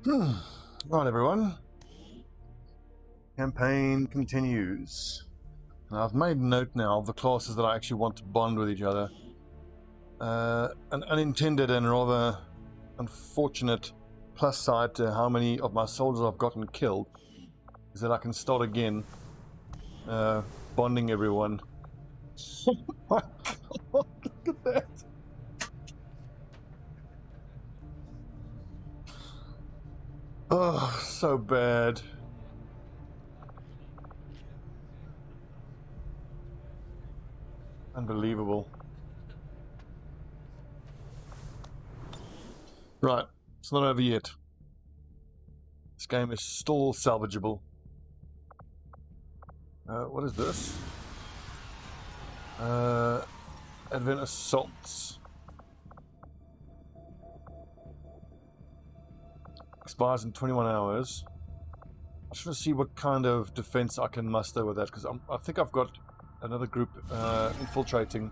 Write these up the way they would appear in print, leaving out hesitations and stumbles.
Right, everyone. Campaign continues. And I've made note now of the classes that I actually want to bond with each other. An unintended and rather unfortunate plus side to how many of my soldiers I've gotten killed is that I can start again bonding everyone. Oh my god, look at that! Oh, so bad. Unbelievable. Right, it's not over yet. This game is still salvageable. What is this? Advent Assaults. Expires in 21 hours. I just want to see what kind of defense I can muster with that, because I think I've got another group infiltrating.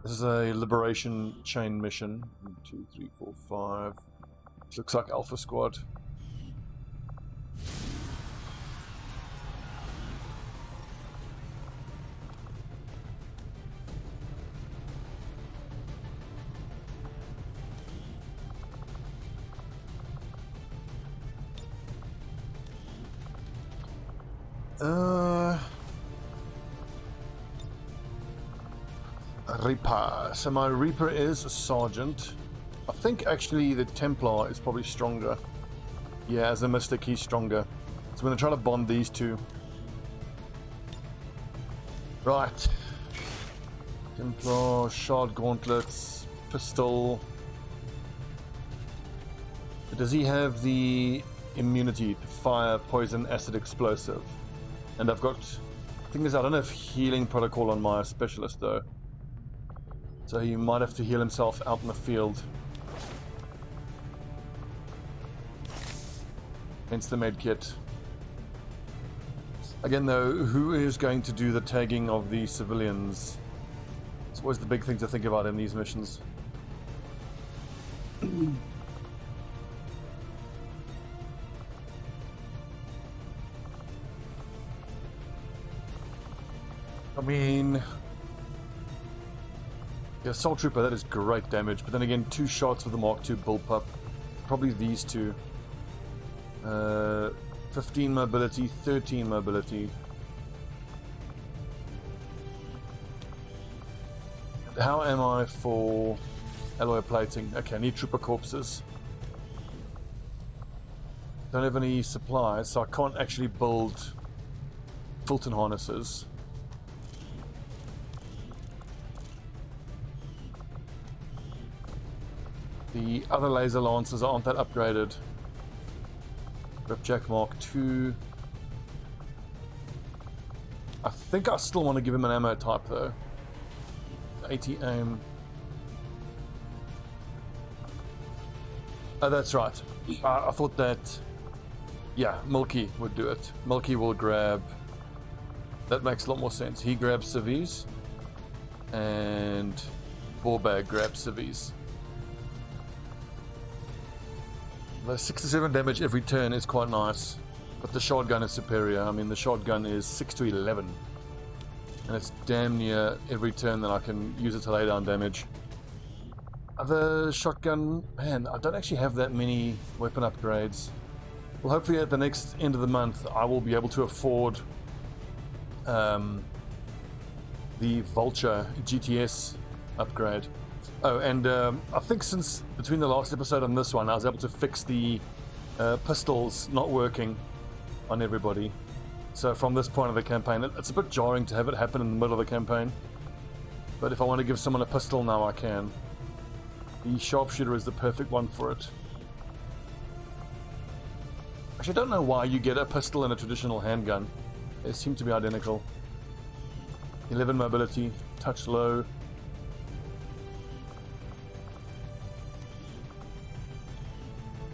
This is a liberation chain mission. 1, 2, 3, 4, 5. This looks like Alpha Squad. Reaper. So my Reaper is a Sergeant. I think actually the Templar is probably stronger. Yeah, as a Mystic he's stronger. So I'm going to try to bond these two. Right. Templar, Shard Gauntlets, Pistol. Does he have the immunity to fire, poison, acid, explosive? And I've got... The thing is, I don't have healing protocol on my specialist though. So he might have to heal himself out in the field. Hence the med kit. Again though, who is going to do the tagging of the civilians? It's always the big thing to think about in these missions. I mean... Yeah, Assault Trooper, that is great damage, but then again, 2 shots with the Mark II bullpup. Probably these two. 15 mobility, 13 mobility. How am I for alloy plating? Okay, I need Trooper Corpses. Don't have any supplies, so I can't actually build Fulton harnesses. The other laser lancers aren't that upgraded. Ripjack Mark II. I think I still want to give him an ammo type though. 80 aim. Oh, that's right. I thought that, yeah, Milky would do it. Milky will grab. That makes a lot more sense. He grabs civies, and Borbag grabs civies. The 67 damage every turn is quite nice, but the shotgun is superior. I mean, the shotgun is 6 to 11, and it's damn near every turn that I can use it to lay down damage. Other shotgun, man, I don't actually have that many weapon upgrades. Well, hopefully at the next end of the month, I will be able to afford the Vulture GTS upgrade. Oh, and I think since between the last episode and this one, I was able to fix the pistols not working on everybody. So from this point of the campaign, it's a bit jarring to have it happen in the middle of the campaign. But if I want to give someone a pistol now, I can. The Sharpshooter is the perfect one for it. Actually, I don't know why you get a pistol and a traditional handgun. They seem to be identical. 11 mobility, touch low.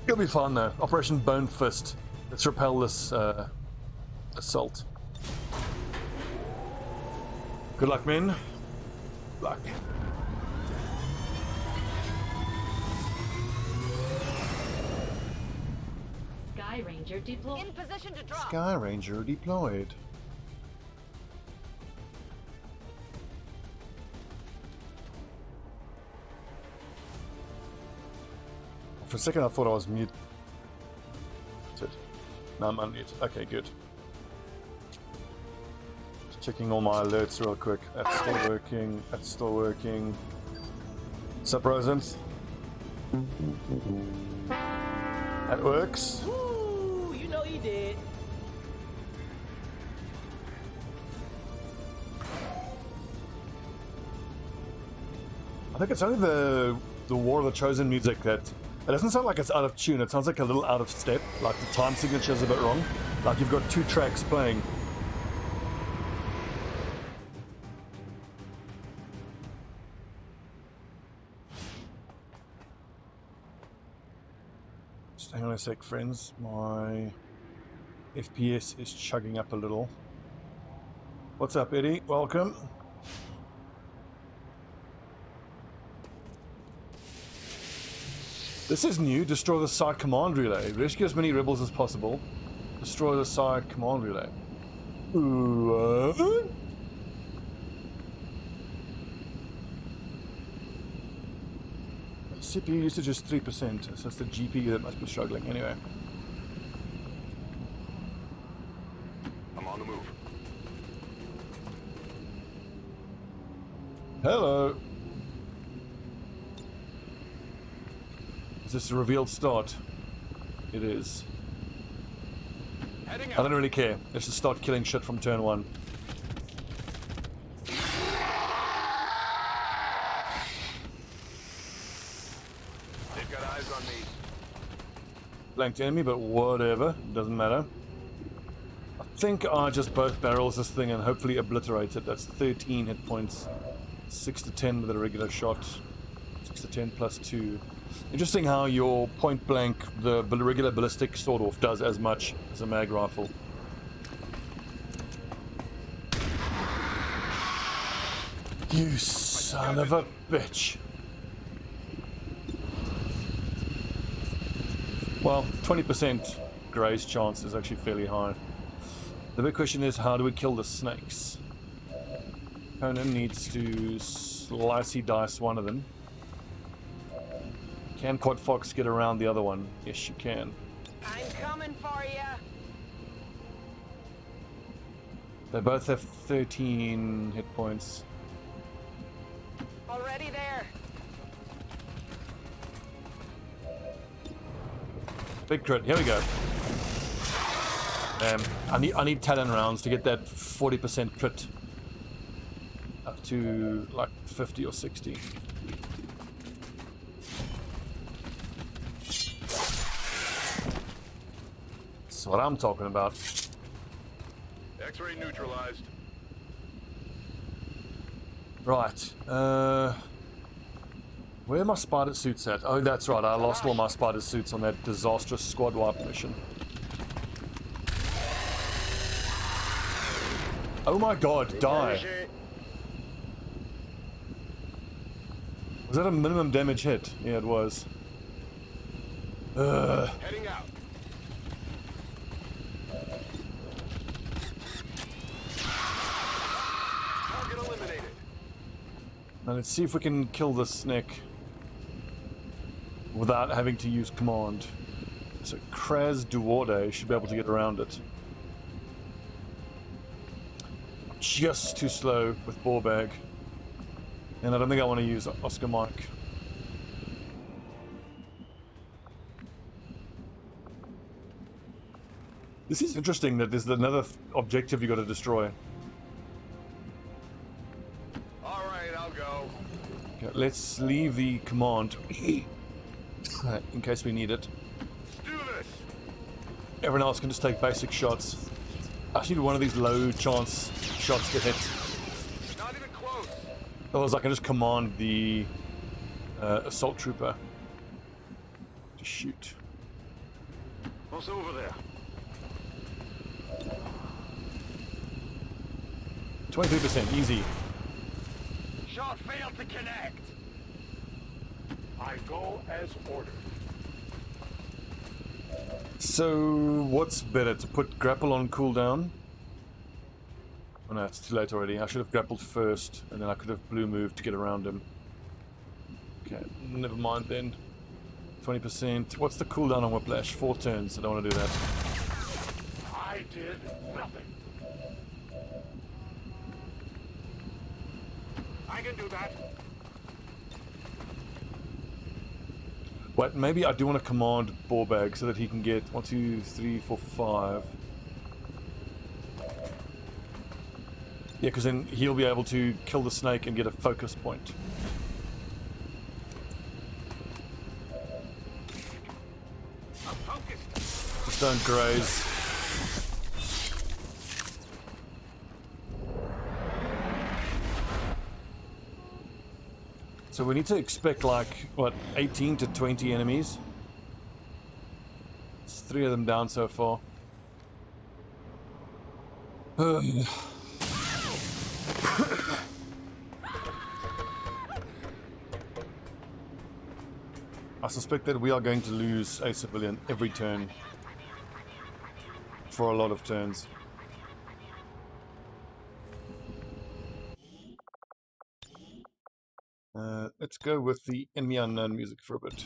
It'll be fun though. Operation Bone Fist. Let's repel this assault. Good luck, men. Good luck. Sky Ranger deployed. In position to drop. Sky Ranger deployed. For a second I thought I was muted. No, I'm unmuted. Okay, good. Just checking all my alerts real quick. That's still working. That's still working. Sup, Rosens? That works. Woo! You know you did. I think it's only the War of the Chosen music that it doesn't sound like it's out of tune. It sounds like a little out of step. Like the time signature is a bit wrong. Like you've got two tracks playing. Just hang on a sec, friends. My FPS is chugging up a little. What's up, Eddie? Welcome. This is new. Destroy the side command relay. Rescue as many rebels as possible. Destroy the side command relay. CPU usage is 3%, so it's the GPU that must be struggling. Anyway. I'm on the move. Hello. Is this a revealed start? It is. Heading I out. don't really care. Let's just start killing shit from turn one. They've got eyes on me. Blanked enemy, but whatever. Doesn't matter. I think I just both barrels this thing and hopefully obliterate it. That's 13 hit points. 6 to 10 with a regular shot. 6 to 10 plus 2. Interesting how your point blank, the regular ballistic sort of does as much as a mag rifle. You son of a bitch. Well, 20% Gray's chance is actually fairly high. The big question is, how do we kill the snakes? Conan needs to slicey dice one of them. Can Quad Fox get around the other one? Yes, you can. I'm coming for ya. They both have 13 hit points. Already there. Big crit. Here we go. I need Talon rounds to get that 40% crit up to like 50 or 60. That's what I'm talking about. X-ray neutralized. Right. Where are my spider suits at? Oh, that's right. I lost all my spider suits on that disastrous squad wipe mission. Oh my god, die. Was that a minimum damage hit? Yeah, it was. Heading out. Target eliminated. Now let's see if we can kill this snake without having to use command. So Kraz Duorde should be able to get around it. Just too slow with ball bag. And I don't think I want to use Oscar Mike. This is interesting that there's another objective you got to destroy. All right, I'll go. Okay, let's leave the command in case we need it. Let's do this. Everyone else can just take basic shots. I just need one of these low chance shots to hit. Not even close. Otherwise I can just command the assault trooper to shoot. What's over there? 23%, easy. Shot failed to connect. I go as ordered. So, what's better, to put grapple on cooldown? Oh no, it's too late already. I should have grappled first, and then I could have blue moved to get around him. Okay, never mind then. 20%. What's the cooldown on Whiplash? 4 turns. I don't want to do that. I did nothing. I can do that. Wait, maybe I do want to command Borbag so that he can get 1, 2, 3, 4, 5. Yeah, because then he'll be able to kill the snake and get a focus point. I'm focused. Just don't graze. So we need to expect like, what, 18 to 20 enemies? It's 3 of them down so far. I suspect that we are going to lose a civilian every turn. For a lot of turns. Let's go with the Enemy Unknown music for a bit.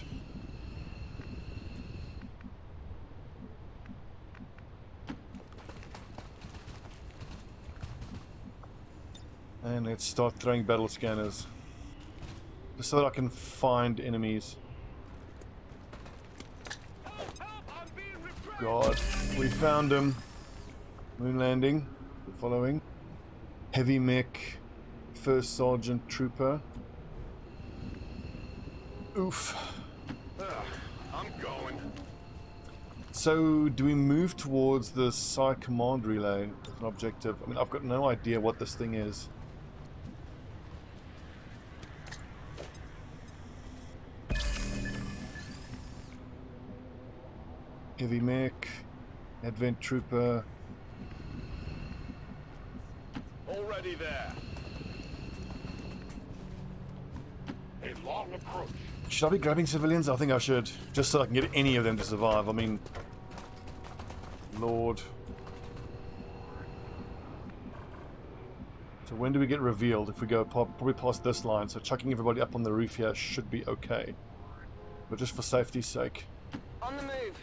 And let's start throwing battle scanners. Just so that I can find enemies. God, we found him. Moon landing. We're following. Heavy mech. First Sergeant Trooper. Oof. I'm going. So, do we move towards the Psi Command Relay as an objective? I mean, I've got no idea what this thing is. Heavy mech, Advent Trooper. Already there. A long approach. Should I be grabbing civilians? I think I should, just so I can get any of them to survive. I mean, Lord. So when do we get revealed? If we go probably past this line, so chucking everybody up on the roof here should be okay. But just for safety's sake. On the move.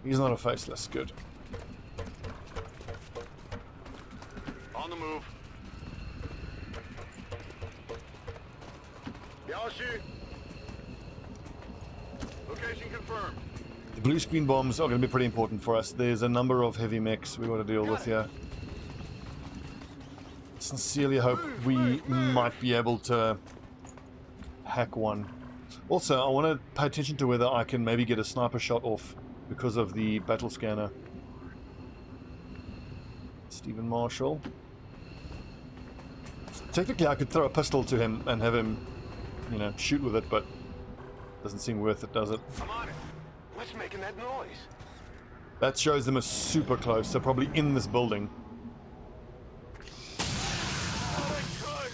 He's not a faceless, good. On the move. Yaoshi. Location confirmed. The blue screen bombs are going to be pretty important for us. There's a number of heavy mechs we want to deal with here. Sincerely hope we might be able to hack one. Also, I want to pay attention to whether I can maybe get a sniper shot off because of the battle scanner. Stephen Marshall. Technically, I could throw a pistol to him and have him, you know, shoot with it, but doesn't seem worth it, does it? I'm on it. What's making that noise? That shows them as super close, so probably in this building. Oh, it could.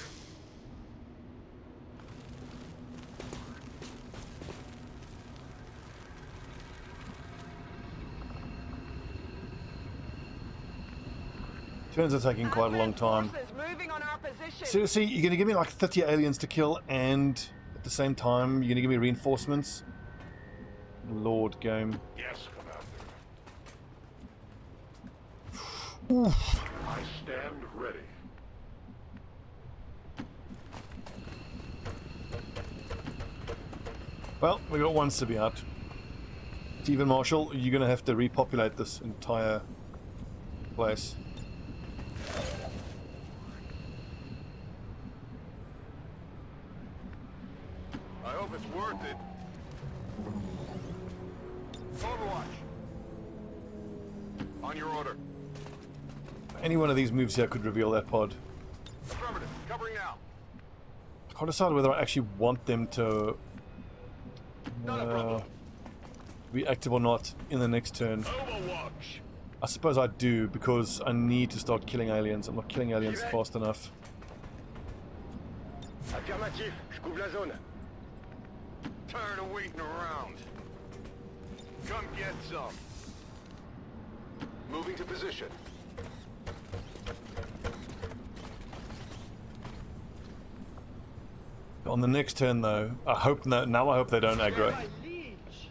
Turns are taking quite a long time. Forces moving on our position. Seriously, you're going to give me like 30 aliens to kill, and at the same time, you're going to give me reinforcements? Lord game. Yes, Commander. Oof. I stand ready. Well, we got one Symbiote. Stephen Marshall, you're going to have to repopulate this entire place. I hope it's worth it. Overwatch. On your order. Any one of these moves here could reveal that pod. Affirmative. Covering now. I can't decide whether I actually want them to Not a problem. be active or not in the next turn. Overwatch. I suppose I do, because I need to start killing aliens. I'm not killing aliens fast enough. Affirmatif. Je couvre la zone. Tired of waiting around. Come get some. Moving to position. On the next turn, though, I hope now I hope they don't aggro. My liege.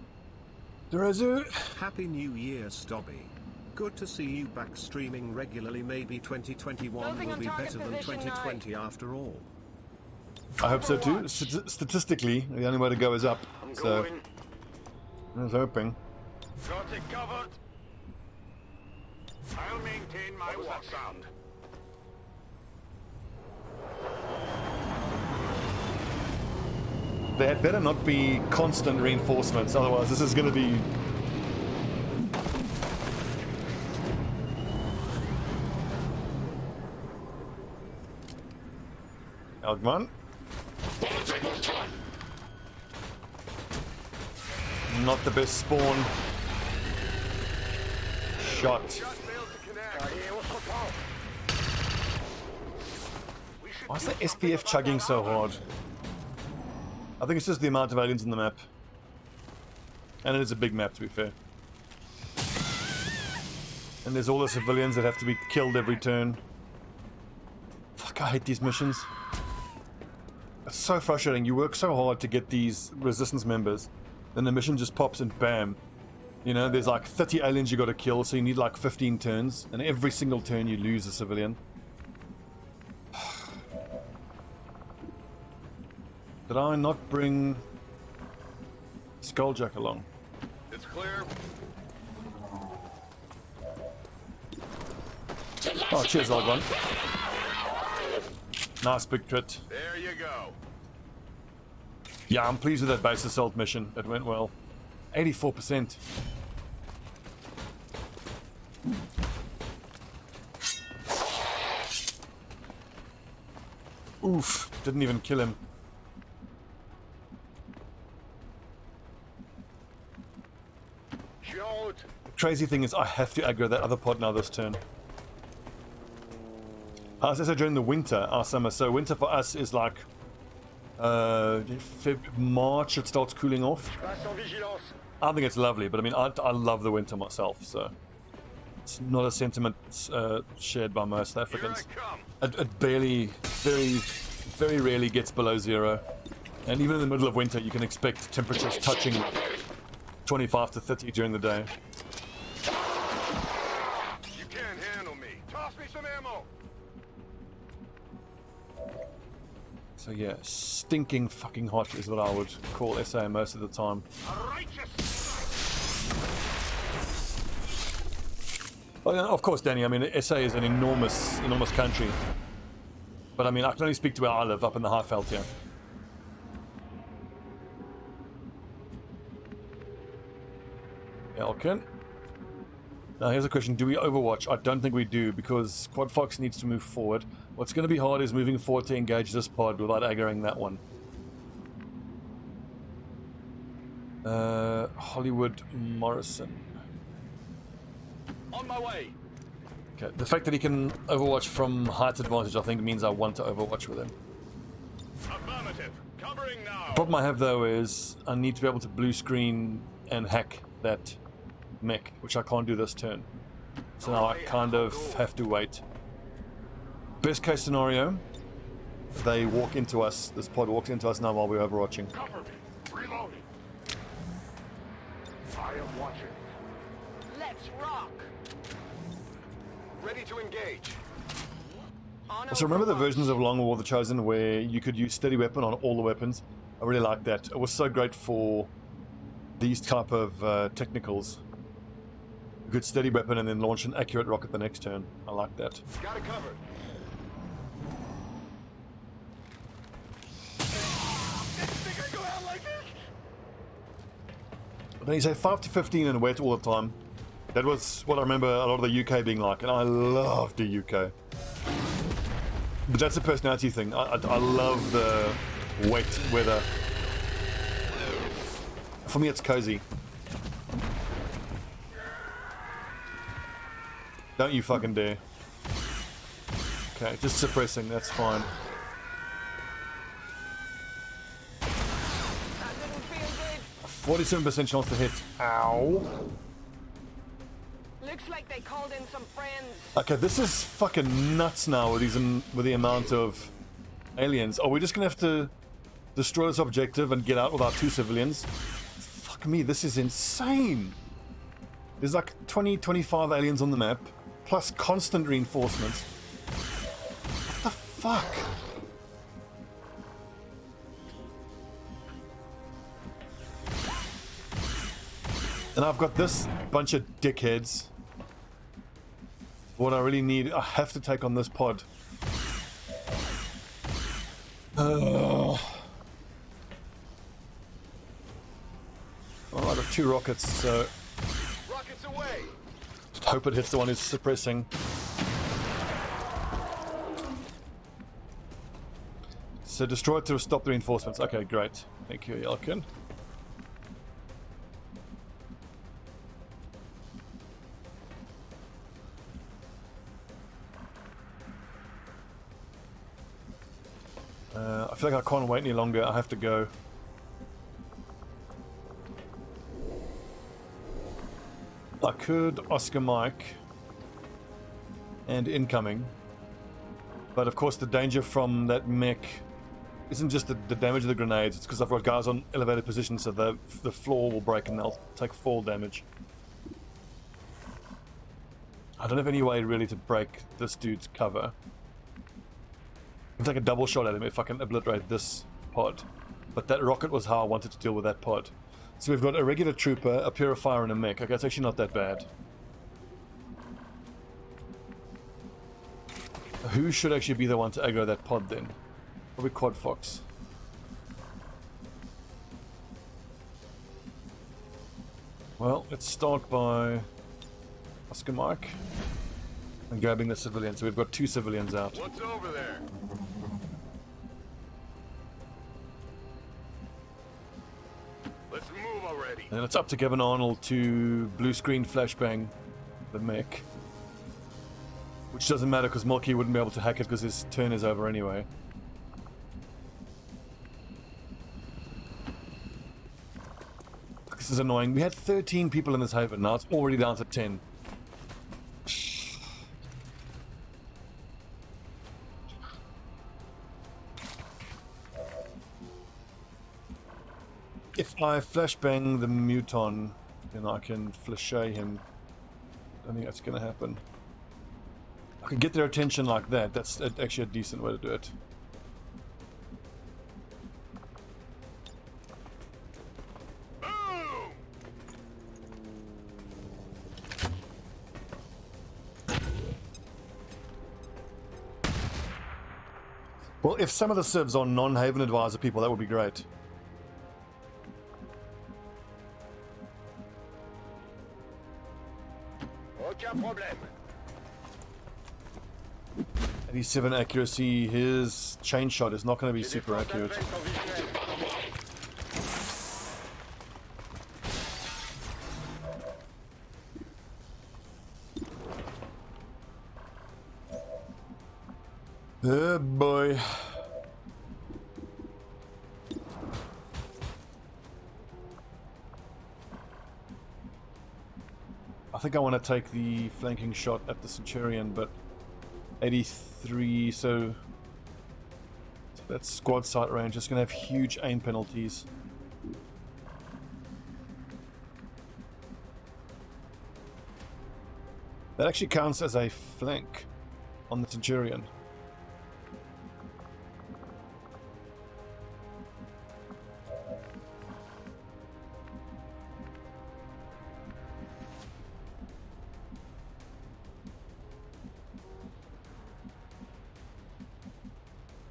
Derazu. Happy New Year, Stobbie. Good to see you back streaming regularly. Maybe 2021 Moving will on be target better than position 2020 after all. I hope so too. Statistically, the only way to go is up. I'm So going. I was hoping. Got it covered. I'll maintain my walk sound. There had better not be constant reinforcements, otherwise this is going to be... Algman. Not the best spawn. Shot. Shot failed to connect. We should Why is do the something SPF about chugging that so armor. hard? I think it's just the amount of aliens on the map. And it is a big map, to be fair. And there's all the civilians that have to be killed every turn. Fuck, I hate these missions. It's so frustrating. You work so hard to get these resistance members, then the mission just pops and bam. You know, there's like 30 aliens you got to kill, so you need like 15 turns, and every single turn you lose a civilian. Did I not bring Skulljack along? It's clear. Oh, cheers, old one. Nice big crit. There you go. Yeah, I'm pleased with that base assault mission. It went well. 84%. Oof, didn't even kill him. Shoot. Crazy thing is I have to aggro that other pod now this turn. As I said, during the winter, our summer. So winter for us is like March, it starts cooling off. I think it's lovely, but I mean, I love the winter myself, so it's not a sentiment shared by most South Here Africans. I come. It barely, very rarely gets below 0. And even in the middle of winter, you can expect temperatures touching 25 to 30 during the day. You can't handle me. Toss me some ammo. So yeah, stinking fucking hot is what I would call SA most of the time. A righteous. Well, yeah, of course, Danny, I mean, SA is an enormous country. But I mean, I can only speak to where I live, up in the Highveld here. Elkin. Now here's a question, do we overwatch? I don't think we do, because Quad Fox needs to move forward. What's going to be hard is moving forward to engage this pod without aggroing that one. Hollywood Morrison. On my way. Okay, the fact that he can overwatch from height advantage, I think, means I want to overwatch with him. Affirmative. Covering now. The problem I have, though, is I need to be able to blue screen and hack that mech, which I can't do this turn. So now I kind of have to wait. Best case scenario, they walk into us, this pod walks into us now while we're overwatching. Cover me. Reloading. I am watching. Let's rock. Ready to engage. On So remember the overwatch. versions of Long War the Chosen where you could use steady weapon on all the weapons? I really like that. It was so great for these type of technicals. You could steady weapon and then launch an accurate rocket the next turn. I like that. Got it covered. Think I go out like this? Then you say 5 to 15 and wet all the time. That was what I remember a lot of the UK being like, and I loved the UK. But that's a personality thing. I love the wet weather. For me, it's cozy. Don't you fucking dare. Okay, just suppressing, that's fine. That little 47% chance to hit. Ow. Looks like they called in some friends. Okay, this is fucking nuts now with the amount of aliens. Are we just gonna have to destroy this objective and get out with our 2 civilians? Fuck me, this is insane. There's like 20, 25 aliens on the map, plus constant reinforcements. What the fuck? And I've got this bunch of dickheads. What I really need, I have to take on this pod. Oh, I got 2 rockets, so Rockets away. just hope it hits the one who's suppressing. So destroy it to stop the reinforcements. Okay, great. Thank you, Yelkin. I feel like I can't wait any longer. I have to go. I could Oscar Mike and incoming, but of course the danger from that mech isn't just the damage of the grenades. It's because I've got guys on elevated positions, so the floor will break and they'll take fall damage. I don't have any way really to break this dude's cover. I can take a double shot at him if I can obliterate this pod. But that rocket was how I wanted to deal with that pod. So we've got a regular trooper, a purifier, and a mech. Okay, it's actually not that bad. Who should actually be the one to aggro that pod then? Probably Quad Fox. Well, let's start by Oscar Mike and grabbing the civilians. So we've got 2 civilians out. What's over there? Let's move already. And it's up to Kevin Arnold to blue screen flashbang the mech. Which doesn't matter because Milky wouldn't be able to hack it because his turn is over anyway. This is annoying. We had 13 people in this haven. Now it's already down to 10. If I flashbang the Muton, then I can flashay him. I think that's going to happen. I can get their attention like that. That's actually a decent way to do it. Boom! Well, if some of the civs are non-Haven Advisor people, that would be great. Aucun problème. 87 accuracy. His chain shot is not going to be J'ai des super forces accurate. adverses en visuel. Oh boy. I think I want to take the flanking shot at the Centurion, but 83, so that's squad sight range. It's going to have huge aim penalties. That actually counts as a flank on the Centurion.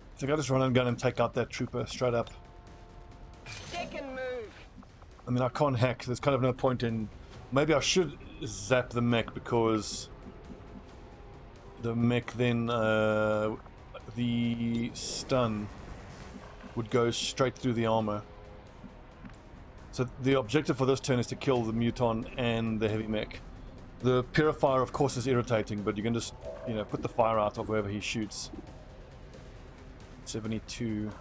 I think I just run and gun and take out that trooper straight up. Take and move. I mean, I can't hack. There's kind of no point in... Maybe I should zap the mech because the mech then... the stun would go straight through the armor. So the objective for this turn is to kill the Muton and the heavy mech. The Purifier, of course, is irritating, but you can just, you know, put the fire out of wherever he shoots. 72.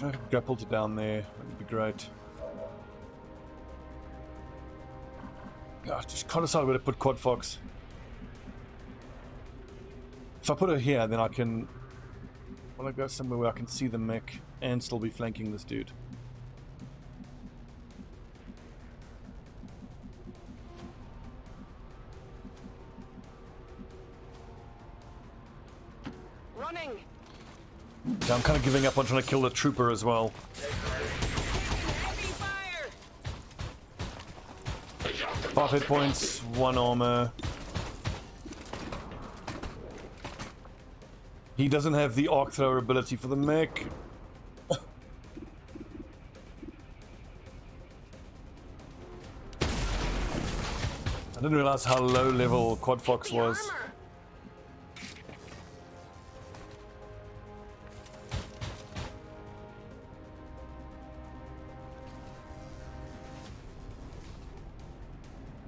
If I could grapple to down there, that would be great. Yeah, I just can't decide where to put Quad Fox. If I put her here, then I can... I want to go somewhere where I can see the mech and still be flanking this dude. Running. Yeah, I'm kind of giving up on trying to kill the trooper as well. Heavy fire. 5 hit points, 1 armor. He doesn't have the arc thrower ability for the mech. I didn't realize how low level Quad Fox The was. armor.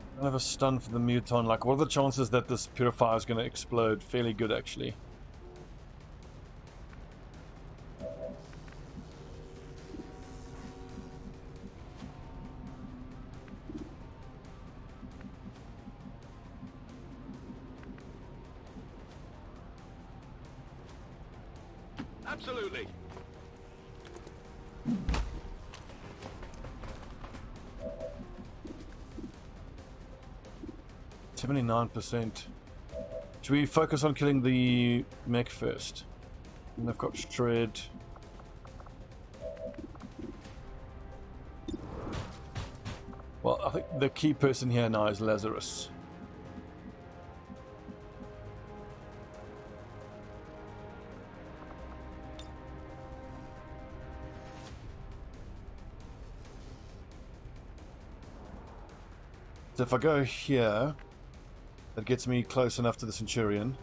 I don't have a stun for the muton. Like, what are the chances that this purifier is going to explode? Fairly good, actually. Absolutely. 79%. Should we focus on killing the mech first? And they've got shred. Well, I think the key person here now is Lazarus. So if I go here, that gets me close enough to the Centurion.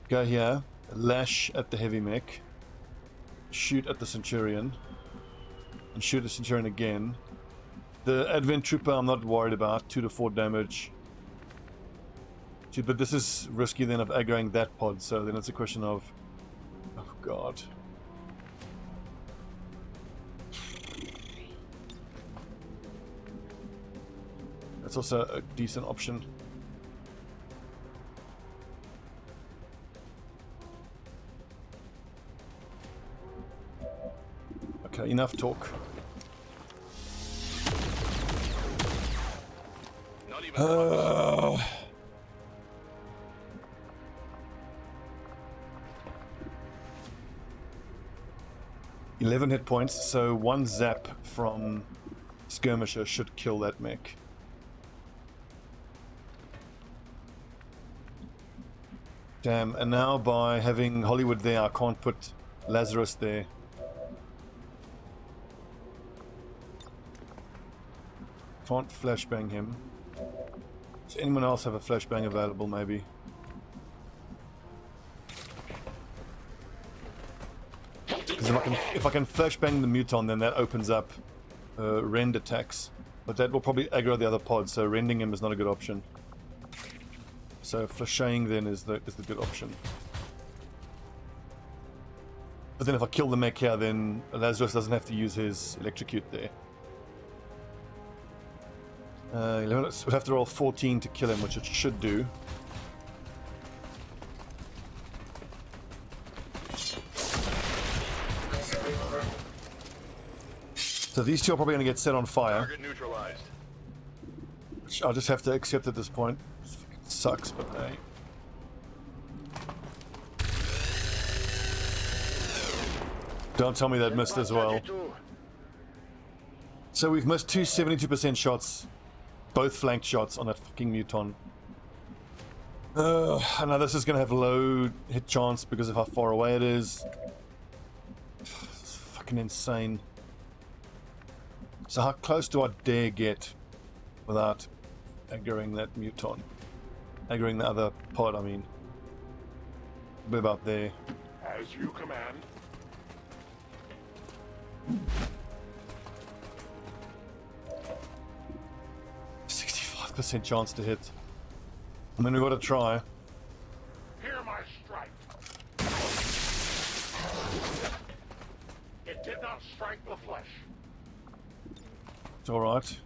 Go here, lash at the heavy mech, shoot at the Centurion, and shoot the Centurion again. The Advent Trooper I'm not worried about, 2 to 4 damage. But this is risky then of aggroing that pod, so then it's a question of... Oh god. That's also a decent option. Okay, enough talk. Not even 11 hit points, so 1 zap from Skirmisher should kill that mech. Damn, and now by having Hollywood there, I can't put Lazarus there. Can't flashbang him. Does anyone else have a flashbang available, maybe? Because if I can flashbang the muton, then that opens up rend attacks. But that will probably aggro the other pod, so rending him is not a good option. So flashing then is the good option. But then if I kill the mech here, then Lazarus doesn't have to use his electrocute there. 11, we'll have to roll 14 to kill him, which it should do. So these two are probably going to get set on fire. target neutralized. Which I'll just have to accept at this point. It sucks, but hey. Don't tell me that missed as well. So we've missed 2 72% shots. Both flanked shots on that fucking muton. I know this is going to have low hit chance because of how far away it is. It's fucking insane. So how close do I dare get without aggroing that muton? Aggroing the other pod, I mean. Be about there. As you command. Percent chance to hit. I mean, we've got to try. Hear my strike. It did not strike the flesh. It's alright.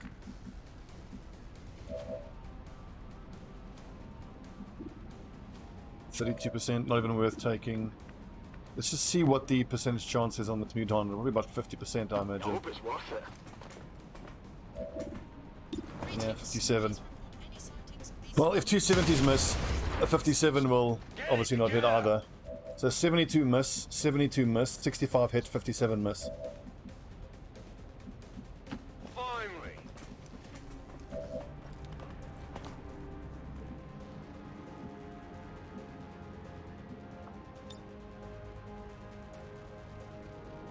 %, not even worth taking. Let's just see what the percentage chance is on this muton. Probably about 50%, I I imagine. hope it's worth it. Yeah, 57. Well, if 270s miss, a 57 will obviously not hit either. So 72 miss, 72 miss, 65 hit, 57 miss. Finally.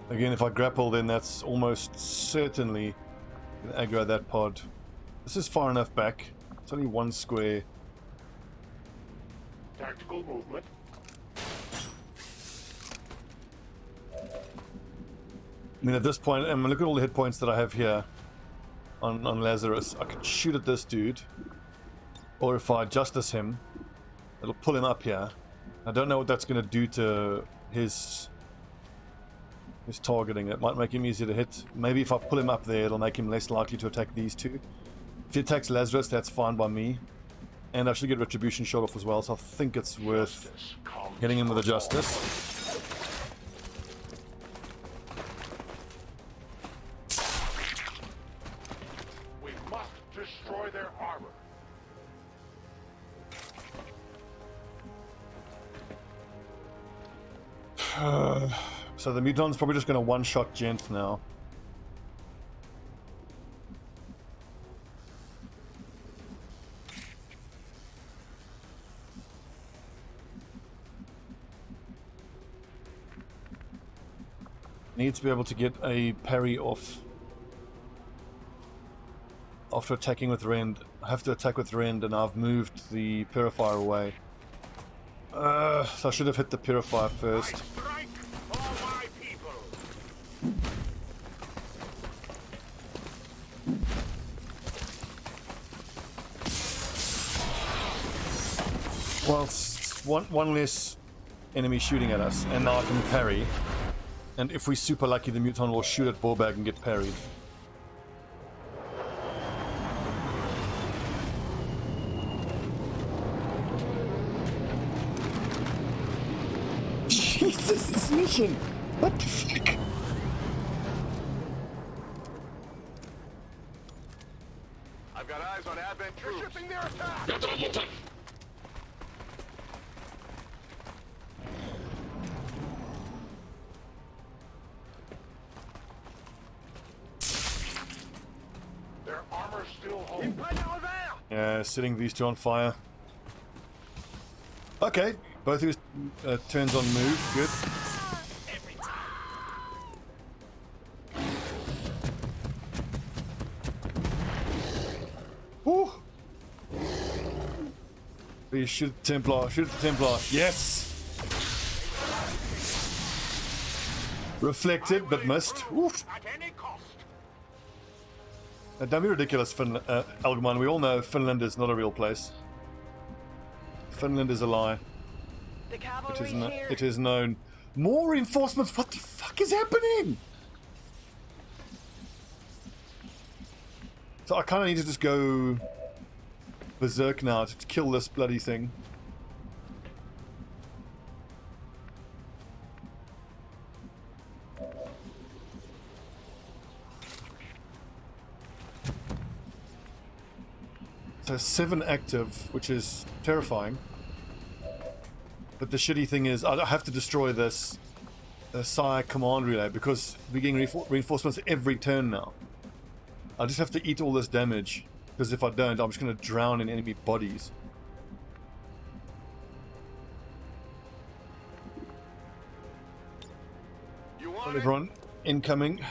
Again, if I grapple, then that's almost certainly going to aggro that pod. This is far enough back. It's only one square. Tactical movement. I mean, at this point, I mean, look at all the hit points that I have here on Lazarus. I could shoot at this dude, or if I justice him, it'll pull him up here. I don't know what that's going to do to his targeting. It might make him easier to hit. Maybe if I pull him up there, it'll make him less likely to attack these two. If he attacks Lazarus, that's fine by me. And I should get Retribution shot off as well, so I think it's worth hitting him with a Justice. We must destroy their armor. So the muton's probably just going to one-shot Gent now. Need to be able to get a parry off after attacking with Rend. I have to attack with Rend, and I've moved the Purifier away. So I should have hit the Purifier first. Strike for my people. Well, it's one less enemy shooting at us, and now I can parry. And if we're super lucky, the muton will shoot at Borbag and get parried. Jesus, this mission! What the fuck? I've got eyes on Advent troops. You're shipping their attack. Their armor still holds. Yeah, setting these two on fire. Okay, both of his turns on move, good. Woo! Please shoot the Templar, shoot the Templar, yes! Reflected, but missed. Oof. At any cost. Don't be ridiculous, Algerman. We all know Finland is not a real place. Finland is a lie. The cavalry's here. It is known. More reinforcements? What the fuck is happening? So I kind of need to just go berserk now to kill this bloody thing. So 7 active, which is terrifying. But the shitty thing is, I have to destroy this Psi command relay because we're getting reinforcements every turn now. I just have to eat all this damage, because if I don't, I'm just going to drown in enemy bodies. You want Well, it? everyone, incoming.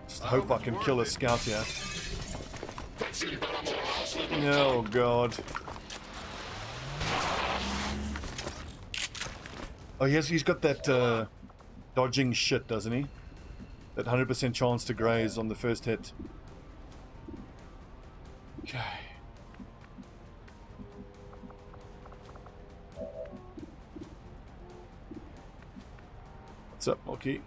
Just hope I can kill a scout here. Oh god. Oh, he's got that dodging shit, doesn't he? That 100% chance to graze on the first hit. Okay. What's up, Milky?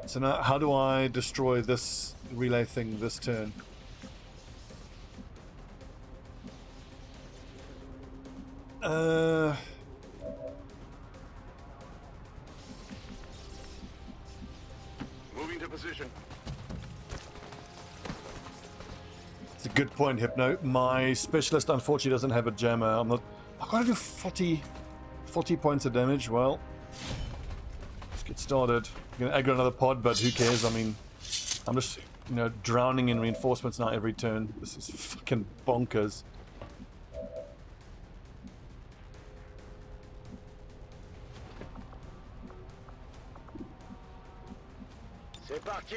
So now, how do I destroy this relay thing this turn? Moving to position. It's a good point, Hypno. My specialist unfortunately doesn't have a jammer. I'm not. I gotta do 40 points of damage. Well, let's get started. I'm gonna aggro another pod, but who cares? I mean, I'm just, you know, drowning in reinforcements now every turn. This is fucking bonkers. C'est parti.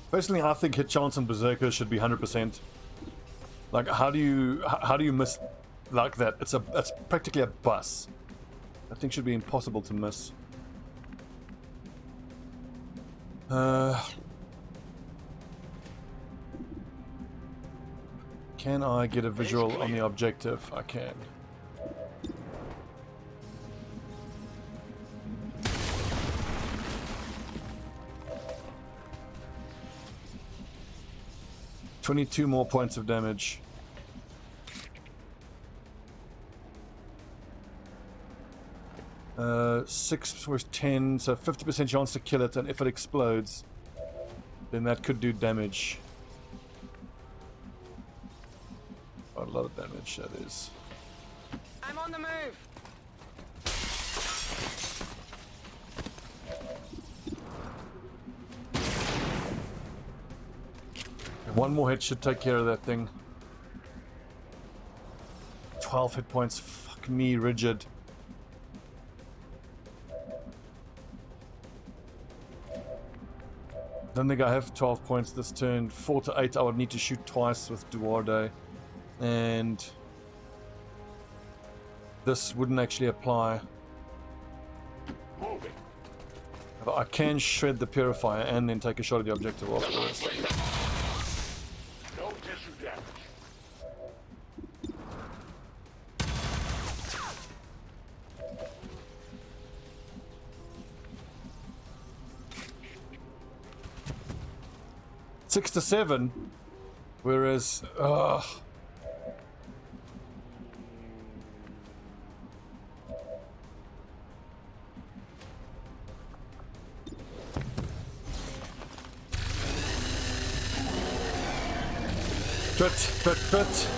Personally, I think hit chance on Berserker should be 100%. Like, how do you miss like that? It's practically a bus. That thing should be impossible to miss. Can I get a visual on the objective? I can. $22 more points of damage. Six was 10, so 50% chance to kill it, and if it explodes, then that could do damage. Quite a lot of damage, that is. I'm on the move. One more hit should take care of that thing. 12 hit points. Fuck me, rigid. Don't think I have 12 points this turn. 4 to 8 I would need to shoot twice with Duarde. And this wouldn't actually apply. Moving. I can shred the purifier and then take a shot at the objective afterwards. No tissue damage. Six to 7, whereas Crit.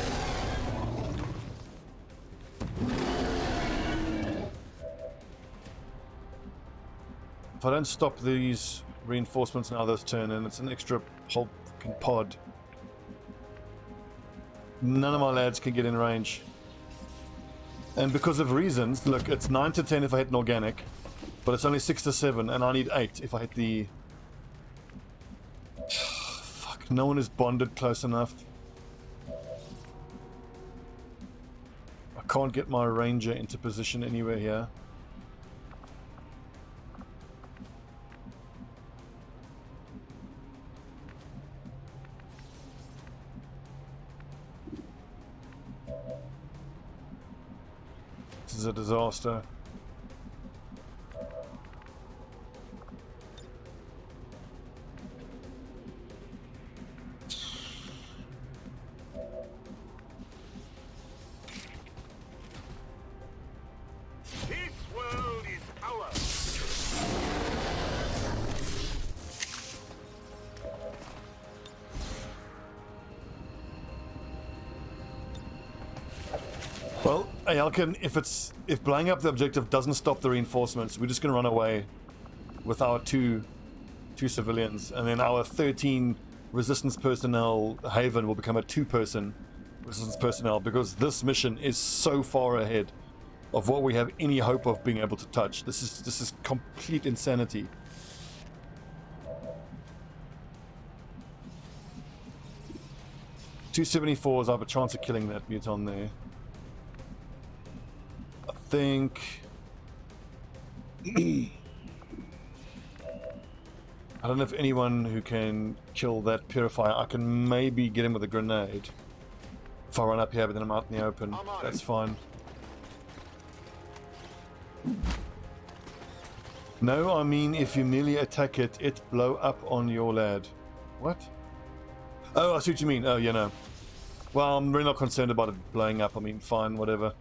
If I don't stop these reinforcements now this turn, and it's an extra whole fucking pod, none of my lads can get in range. And because of reasons, look, it's 9 to 10 if I hit an organic, but it's only 6 to 7, and I need 8 if I hit the... Fuck, no one is bonded close enough. I can't get my ranger into position anywhere here. This is a disaster. This world is ours. Well, Ayalkin, if blowing up the objective doesn't stop the reinforcements, we're just gonna run away with our two civilians, and then our 13 resistance personnel haven will become a 2-person resistance personnel, because this mission is so far ahead of what we have any hope of being able to touch. This is complete insanity. $274s, I have a chance of killing that muton there. I think I don't know if anyone who can kill that purifier. I can maybe get him with a grenade. If I run up here, but then I'm out in the open. That's fine. No, I mean if you merely attack it, it blow up on your lad. What? Oh, I see what you mean. Oh, you know. Well, I'm really not concerned about it blowing up. I mean, fine, whatever.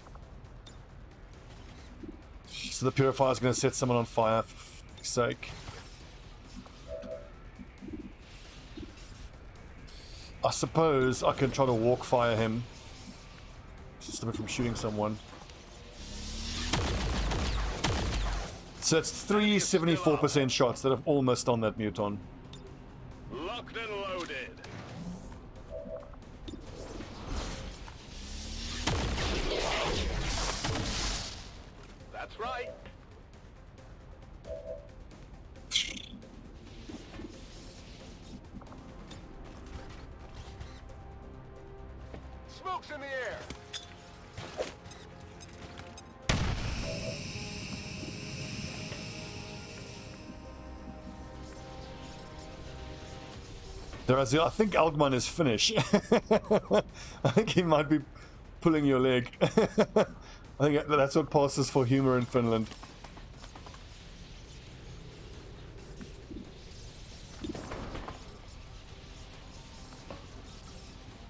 So the purifier's going to set someone on fire, for fuck's sake. I suppose I can try to walk fire him. Stop it from shooting someone. So that's 3 74% shots that have all missed on that muton. Locked and loaded. That's right. Smoke's in the air. I think Algman is Finnish. I think he might be pulling your leg. I think that's what passes for humor in Finland.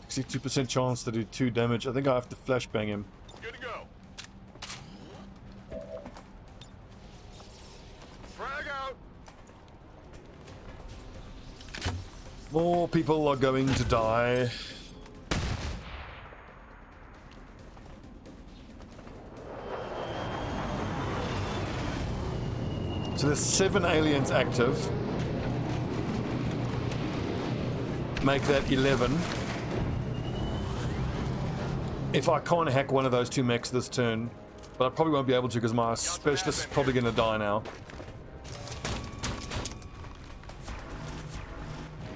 See, 2% chance to do 2 damage. I think I have to flashbang him. Good to go. Frag out. More people are going to die. So there's 7 aliens active. Make that 11. If I can't hack one of those 2 mechs this turn, but I probably won't be able to because my specialist is probably going to die now.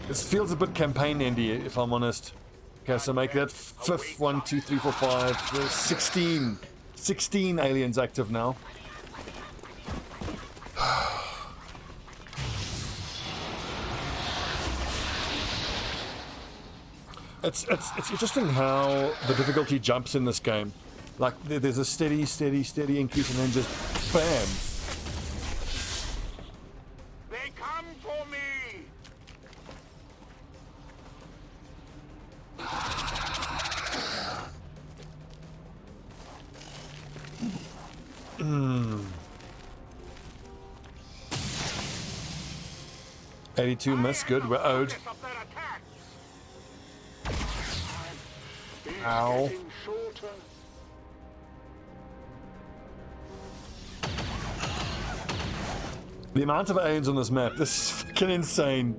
This feels a bit campaign-endy, if I'm honest. Okay, so make that 5th, 1, 2, 3, 4, 5. There's 16. 16 aliens active now. It's interesting how the difficulty jumps in this game. Like, there's a steady increase and then just BAM! They come for me. Mm. 82 miss, good, we're owed. Ow. The amount of aliens on this map, this is fucking insane.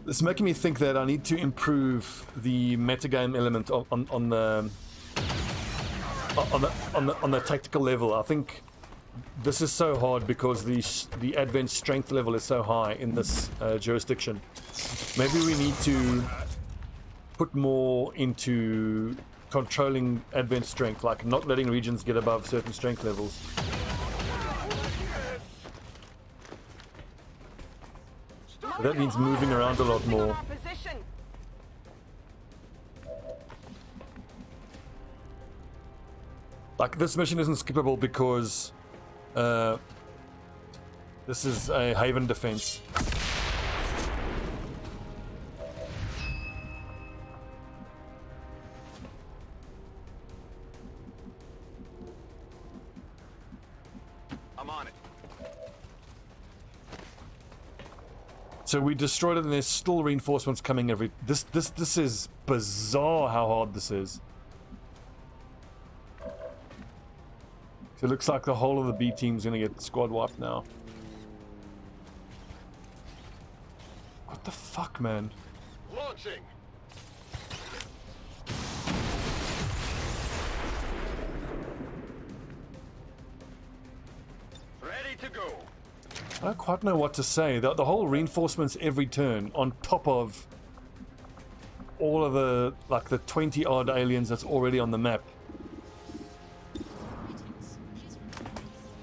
This is making me think that I need to improve the metagame element on the tactical level. I think this is so hard because the advanced strength level is so high in this jurisdiction. Maybe we need to put more into controlling advanced strength, like not letting regions get above certain strength levels. That means moving around a lot more. Like, this mission isn't skippable because this is a haven defense. I'm on it. So we destroyed it and there's still reinforcements coming every... This is bizarre how hard this is. So it looks like the whole of the B team's gonna get squad wiped now. What the fuck, man? Launching. Ready to go. I don't quite know what to say. The whole reinforcements every turn on top of all of the, like, the 20 odd aliens that's already on the map.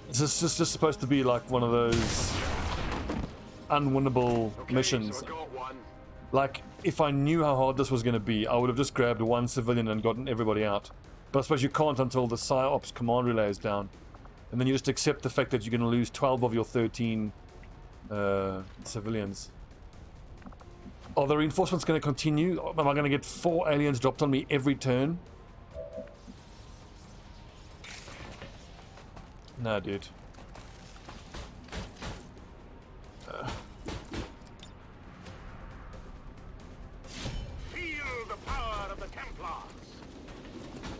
This is just supposed to be like one of those unwinnable missions. So I got one. Like, if I knew how hard this was going to be, I would have just grabbed one civilian and gotten everybody out. But I suppose you can't until the PSIOPS command relay is down. And then you just accept the fact that you're going to lose 12 of your 13 civilians. Are the reinforcements going to continue? Am I going to get 4 aliens dropped on me every turn? No, dude. Feel the power of the Templars.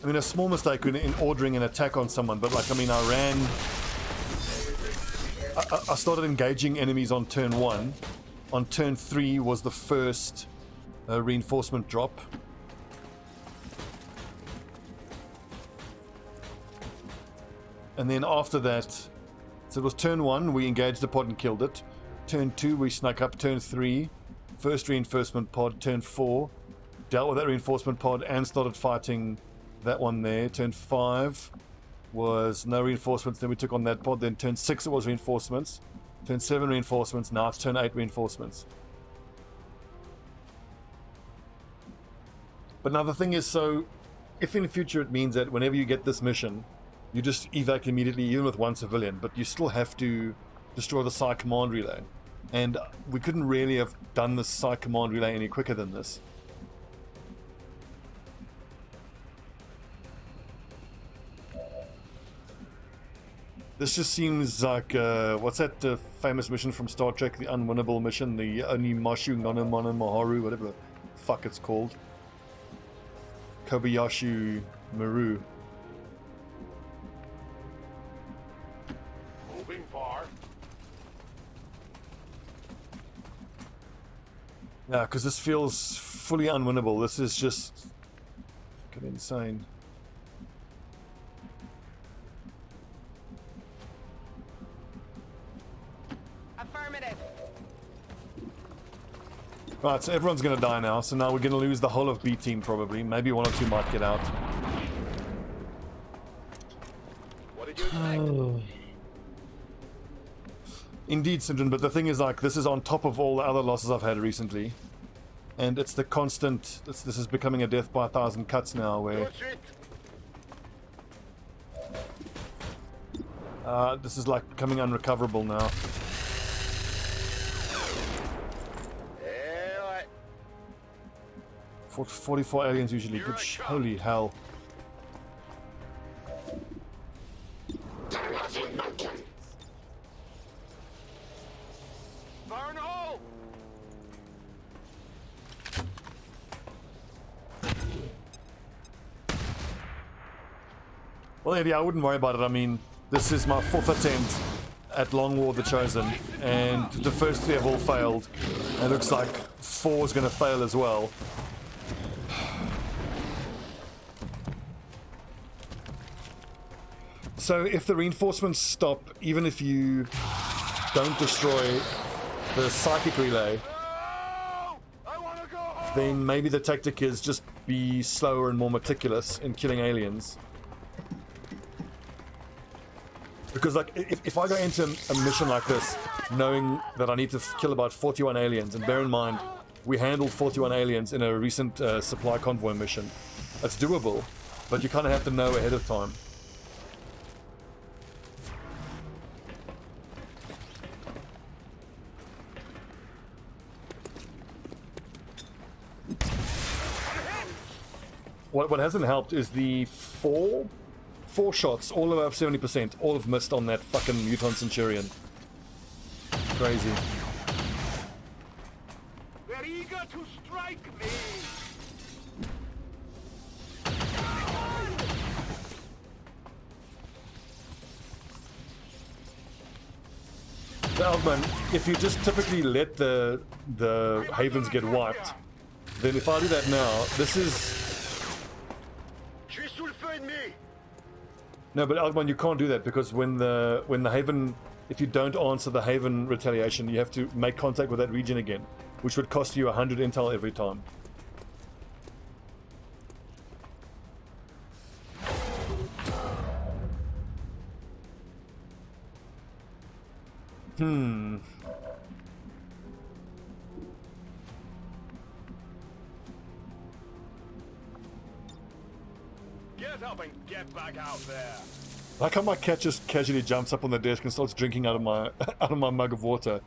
I mean, a small mistake in ordering an attack on someone, but like, I mean, I started engaging enemies on turn 1. On turn 3 was the first reinforcement drop. And then after that, so it was turn 1, we engaged the pod and killed it. Turn 2, we snuck up. Turn 3, first reinforcement pod. Turn 4, dealt with that reinforcement pod and started fighting that one there. Turn 5 was no reinforcements, then we took on that pod. Then turn 6 it was reinforcements. Turn 7 reinforcements, now it's turn 8 reinforcements. But now the thing is, so if in the future it means that whenever you get this mission, you just evac immediately, even with 1 civilian, but you still have to destroy the Psi command relay. And we couldn't really have done the Psi command relay any quicker than this. This just seems like, what's that famous mission from Star Trek, the unwinnable mission, the Onimashu Nonomana Maharu, whatever the fuck it's called. Kobayashi Maru. Moving far. Yeah, because this feels fully unwinnable. This is just fucking insane. Affirmative. Right, so everyone's going to die now. So now we're going to lose the whole of B team probably. Maybe 1 or 2 might get out. What did you expect? Indeed, Syndron, but the thing is, like, this is on top of all the other losses I've had recently. And it's the constant... This is becoming a death by 1,000 cuts now, where... Push it. this is, like, becoming unrecoverable now. Yeah, 44 aliens usually, You're but a chump. holy hell. fire in the hole. Well, yeah, I wouldn't worry about it. I mean, this is my 4th attempt at Long War the Chosen, and the first 3 have all failed. And it looks like 4 is going to fail as well. So if the reinforcements stop, even if you don't destroy the psychic relay, Oh, I want to go home. then maybe the tactic is just be slower and more meticulous in killing aliens. Because, like, if I go into a mission like this, knowing that I need to kill about 41 aliens, and bear in mind, we handled 41 aliens in a recent supply convoy mission. That's doable, but you kind of have to know ahead of time. What hasn't helped is the four shots, all above 70%, all have missed on that fucking Muton Centurion. Crazy. They're eager to strike me. Alman, if you just typically let the havens get wiped, then if I do that now, this is... Je suis sous le feu ennemi. No, but Alman, you can't do that because when the haven, if you don't answer the haven retaliation, you have to make contact with that region again, which would cost you 100 intel every time. Get up and get back out there. Like how my cat just casually jumps up on the desk and starts drinking out of my out of my mug of water.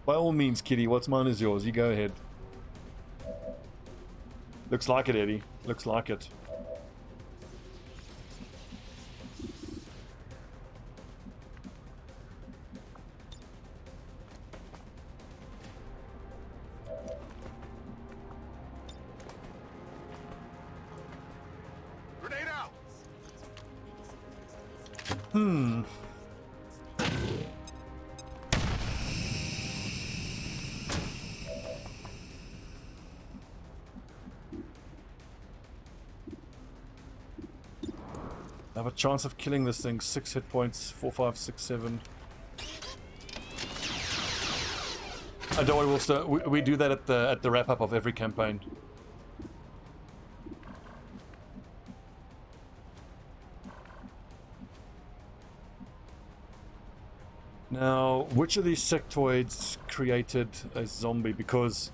By all means, kitty, what's mine is yours. You go ahead. Looks like it, Eddie. Looks like it. Grenade out. I have a chance of killing this thing. 6 hit points. 4, 5, 6, 7. I don't worry, we do that at the wrap up of every campaign. Now, which of these sectoids created a zombie? Because,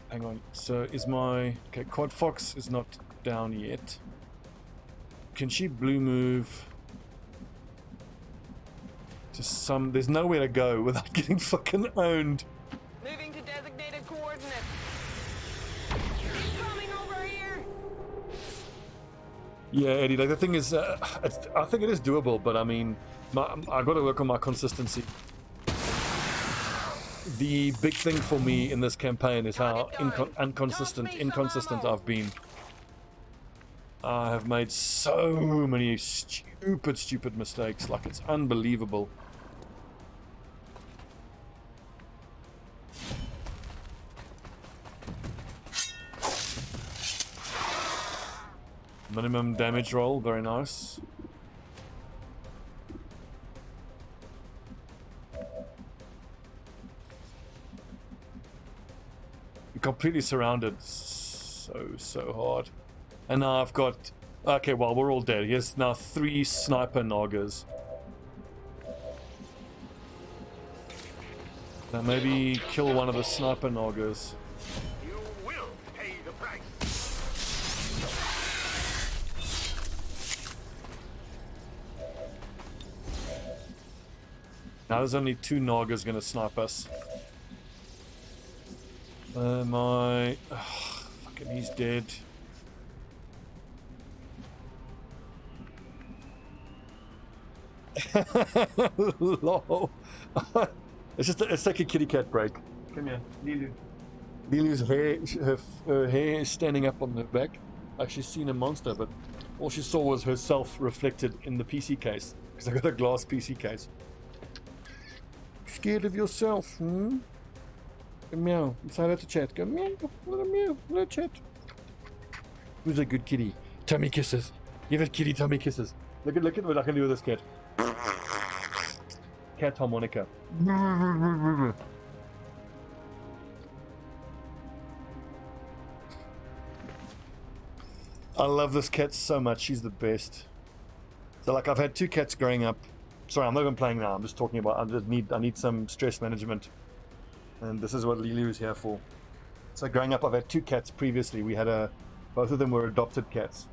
hang on. So is my Quad Fox is not down yet. Can she blue move to some? There's nowhere to go without getting fucking owned. Moving to designated coordinates. Coming over here. Yeah, Eddie. Like the thing is, I think it is doable, but I mean, I got to work on my consistency. The big thing for me in this campaign is how inconsistent I've been. I have made so many stupid mistakes, like it's unbelievable. Minimum damage roll, very nice. You're completely surrounded, so hard. And now I've got... Okay, well, we're all dead. Here's now 3 sniper noggers. Now maybe kill one of the sniper noggers. You will pay the price. Now there's only 2 noggers gonna snipe us. Fucking he's dead. Lol. It's like a kitty cat break. Come here, Lilu. Lilu's hair, her hair is standing up on her back. Like she's seen a monster, but all she saw was herself reflected in the PC case. Because I got a glass PC case. Scared of yourself, hmm? Go meow. Say that to chat. Go meow. Let her meow. Let her chat. Who's a good kitty? Tummy kisses. Give it kitty tummy kisses. Look at what I can do with this cat. Cat harmonica. I love this cat so much. She's the best. So like I've had 2 cats growing up. Sorry, I'm not even playing now. I'm just talking about I need some stress management. And this is what Lilu is here for. So growing up I've had 2 cats previously. We had both of them were adopted cats.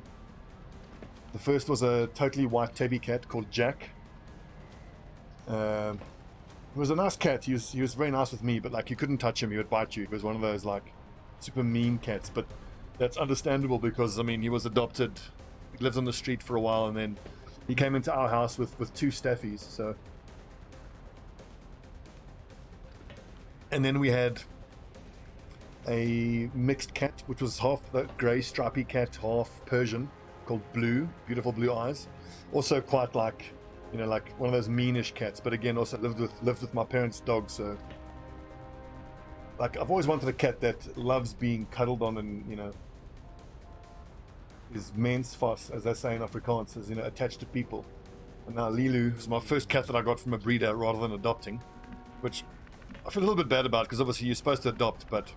The first was a totally white tabby cat called Jack. He was a nice cat. He was very nice with me, but like you couldn't touch him, he would bite you. He was one of those like super mean cats, but that's understandable because I mean he was adopted. He lived on the street for a while and then he came into our house with 2 staffies. So, and then we had a mixed cat, which was half the grey stripy cat, half Persian, called Blue, beautiful blue eyes. Also quite like, you know, like one of those meanish cats, but again also lived with my parents' dog. So like I've always wanted a cat that loves being cuddled on and, you know, is mensvas, as they say in Afrikaans, is, you know, attached to people. And now Lilu is my first cat that I got from a breeder rather than adopting, which I feel a little bit bad about because obviously you're supposed to adopt, but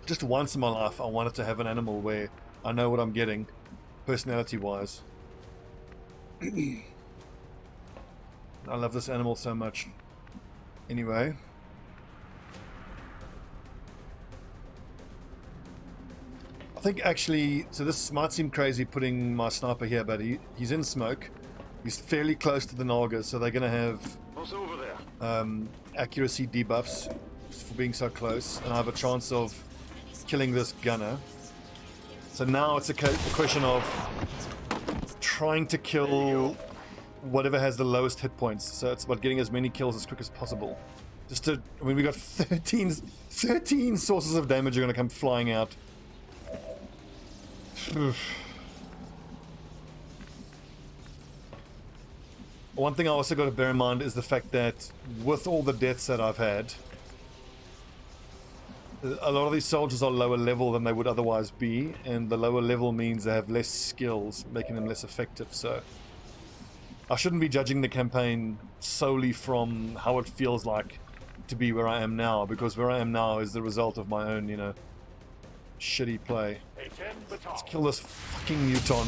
just once in my life I wanted to have an animal where I know what I'm getting personality wise. I love this animal so much. Anyway, I think actually, so this might seem crazy putting my sniper here, but he's in smoke. He's fairly close to the Nagas, so they're going to have What's over there? accuracy debuffs for being so close, and I have a chance of killing this gunner. So now it's a question of trying to kill whatever has the lowest hit points. So it's about getting as many kills as quick as possible. Just to, I mean, we got 13 sources of damage are going to come flying out. One thing I also got to bear in mind is the fact that with all the deaths that I've had, a lot of these soldiers are lower level than they would otherwise be, and the lower level means they have less skills, making them less effective. So I shouldn't be judging the campaign solely from how it feels like to be where I am now, because where I am now is the result of my own, you know, shitty play. Let's kill this fucking muton.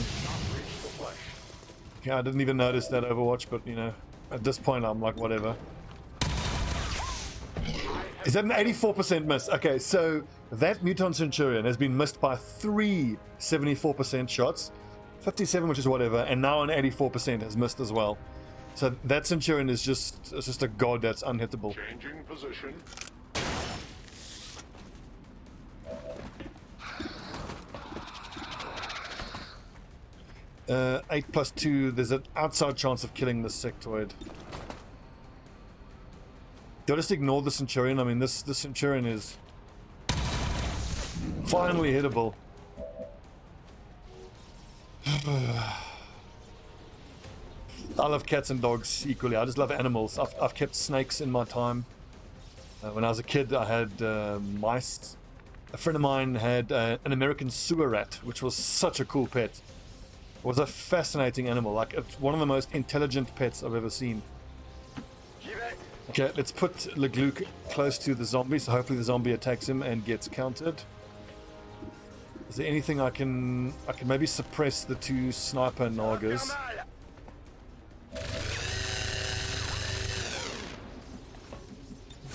Yeah, I didn't even notice that Overwatch, but you know, at this point I'm like, whatever. Is that an 84% miss? Okay, so that Muton Centurion has been missed by 3 74% shots, 57 which is whatever, and now an 84% has missed as well. So that Centurion is just a god that's unhittable. Changing position. 8 plus 2, there's an outside chance of killing this sectoid. Do I just ignore the Centurion? I mean, this Centurion is finally hittable. I love cats and dogs equally. I just love animals. I've kept snakes in my time. When I was a kid, I had mice. A friend of mine had an American sewer rat, which was such a cool pet. It was a fascinating animal. Like, it's one of the most intelligent pets I've ever seen. Okay, let's put Legluc close to the zombie, so hopefully the zombie attacks him and gets countered. Is there anything I can maybe suppress the 2 sniper Nagas?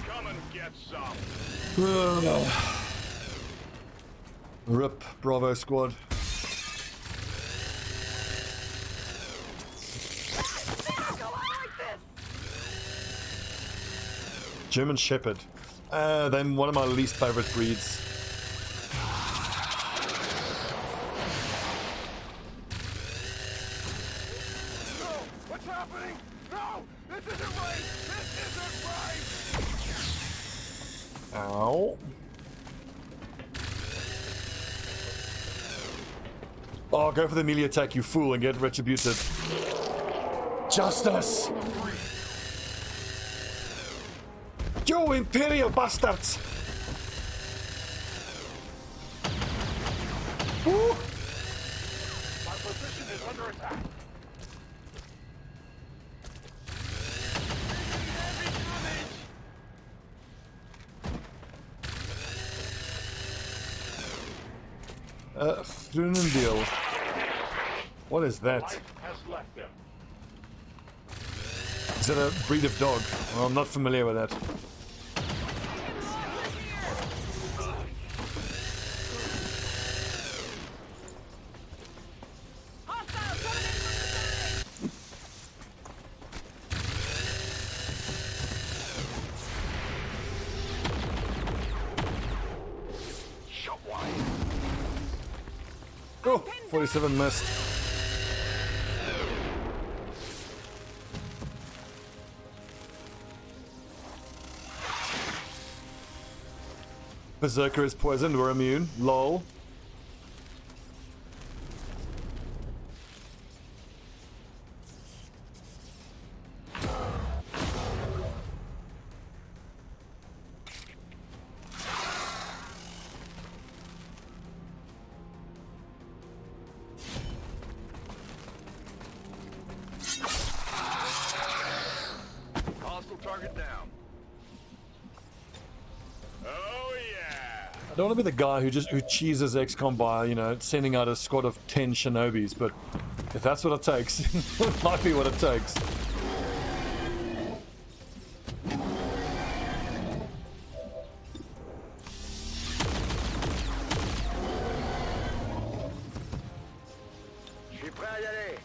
Come and get some. Rip, Bravo squad. German Shepherd. They're one of my least favorite breeds. No! What's happening? No! This isn't right! This isn't right! Ow. Oh, go for the melee attack, you fool, and get retributed. Justice! You Imperial bastards! Woo! My position is under attack. Frunendeel. What is that? Life has left him. Is that a breed of dog? Well, I'm not familiar with that. Shot wide. Oh, 47 missed. Berserker is poisoned, we're immune. Lol. Hostile target down. Oh yeah! I don't want to be the guy who cheeses XCOM by, you know, sending out a squad of 10 Shinobis, but if that's what it takes, it might be what it takes. suis prêt à y aller.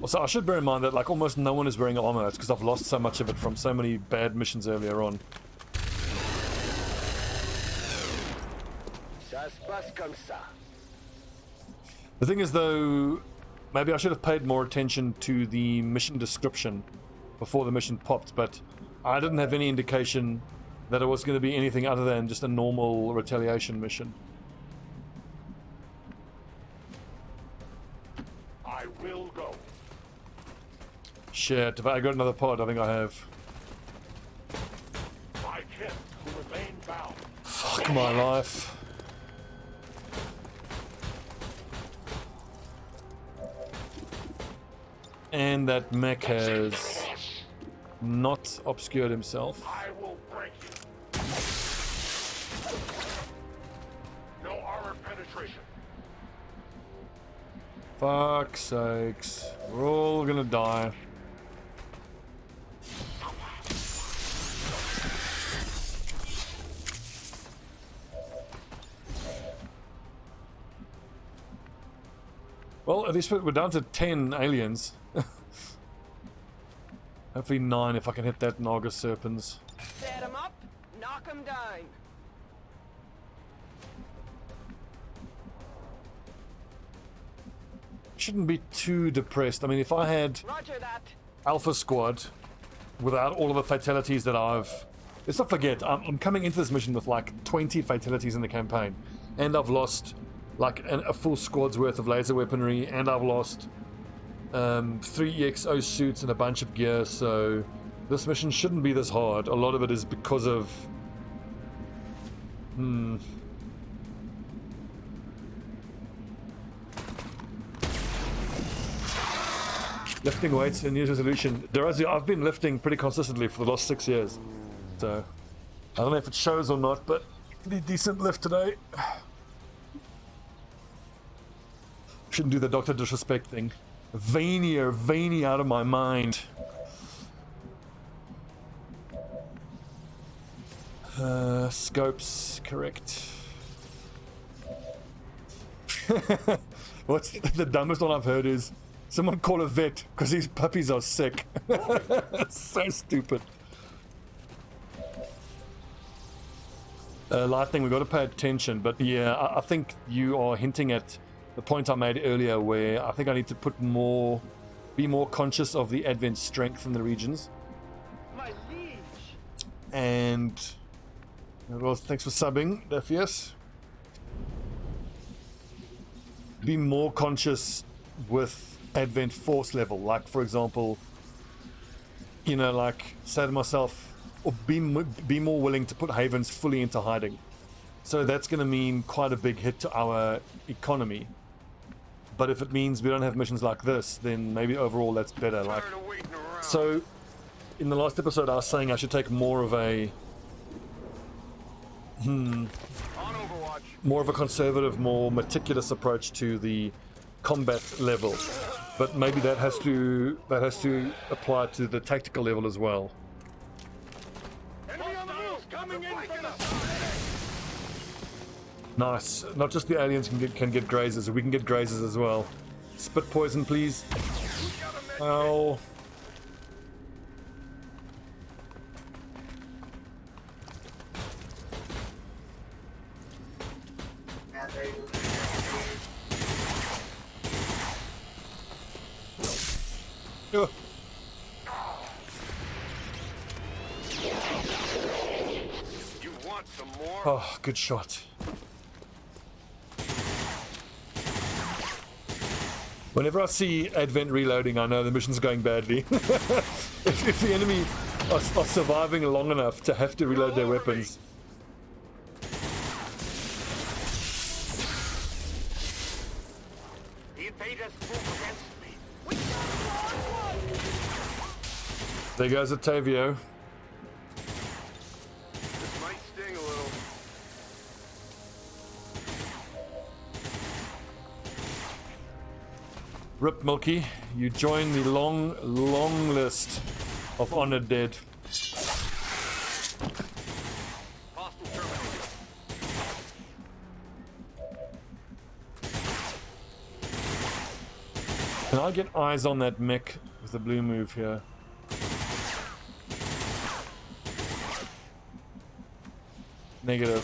Also, I should bear in mind that like almost no one is wearing armor. It's because I've lost so much of it from so many bad missions earlier on. Ça se passe comme ça. The thing is though, maybe I should have paid more attention to the mission description before the mission popped, but I didn't have any indication that it was going to be anything other than just a normal retaliation mission. I will go. Shit, have I got another pod? I think I have. My kin who remain bound. Fuck my life. And that mech has not obscured himself. I will break you. No armor penetration. Fuck's sakes. We're all gonna die. Well, at least we're down to 10 aliens. Hopefully 9 if I can hit that Naga Serpens. Set 'em up, knock 'em down. Shouldn't be too depressed. I mean, if I had Roger that. Alpha Squad without all of the fatalities that I've... Let's not forget, I'm coming into this mission with like 20 fatalities in the campaign. And I've lost like a full squad's worth of laser weaponry, and I've lost 3 EXO suits and a bunch of gear, so this mission shouldn't be this hard. A lot of it is because of... Lifting weights in New Year's resolution. I've been lifting pretty consistently for the last 6 years. So, I don't know if it shows or not, but pretty decent lift today. Shouldn't do the Dr. Disrespect thing. Veiny out of my mind. Scopes, correct. What's the dumbest one I've heard is someone call a vet because these puppies are sick. That's so stupid. Lightning, we've got to pay attention, but yeah, I think you are hinting at the point I made earlier where I think I need to be more conscious of the Advent strength in the regions. My liege. And well, thanks for subbing, Defius. Be more conscious with Advent force level, like for example, you know, like say to myself, or be more willing to put havens fully into hiding. So that's going to mean quite a big hit to our economy. But if it means we don't have missions like this, then maybe overall that's better. Like, so in the last episode I was saying I should take more of a conservative, more meticulous approach to the combat level. But maybe that has to apply to the tactical level as well. Enemy on the move, coming in from the side. Nice. Not just the aliens can get grazers, we can get grazers as well. Spit poison, please. Ow. Ugh. You want some more? Oh, good shot. Whenever I see Advent reloading, I know the mission's going badly. if the enemy are surviving long enough to have to reload their weapons. The invaders move against me. There goes Octavio. This might sting a little. Rip Milky, you join the long list of honored dead. Hostile terminated. Can I get eyes on that mech with the blue move here? Negative.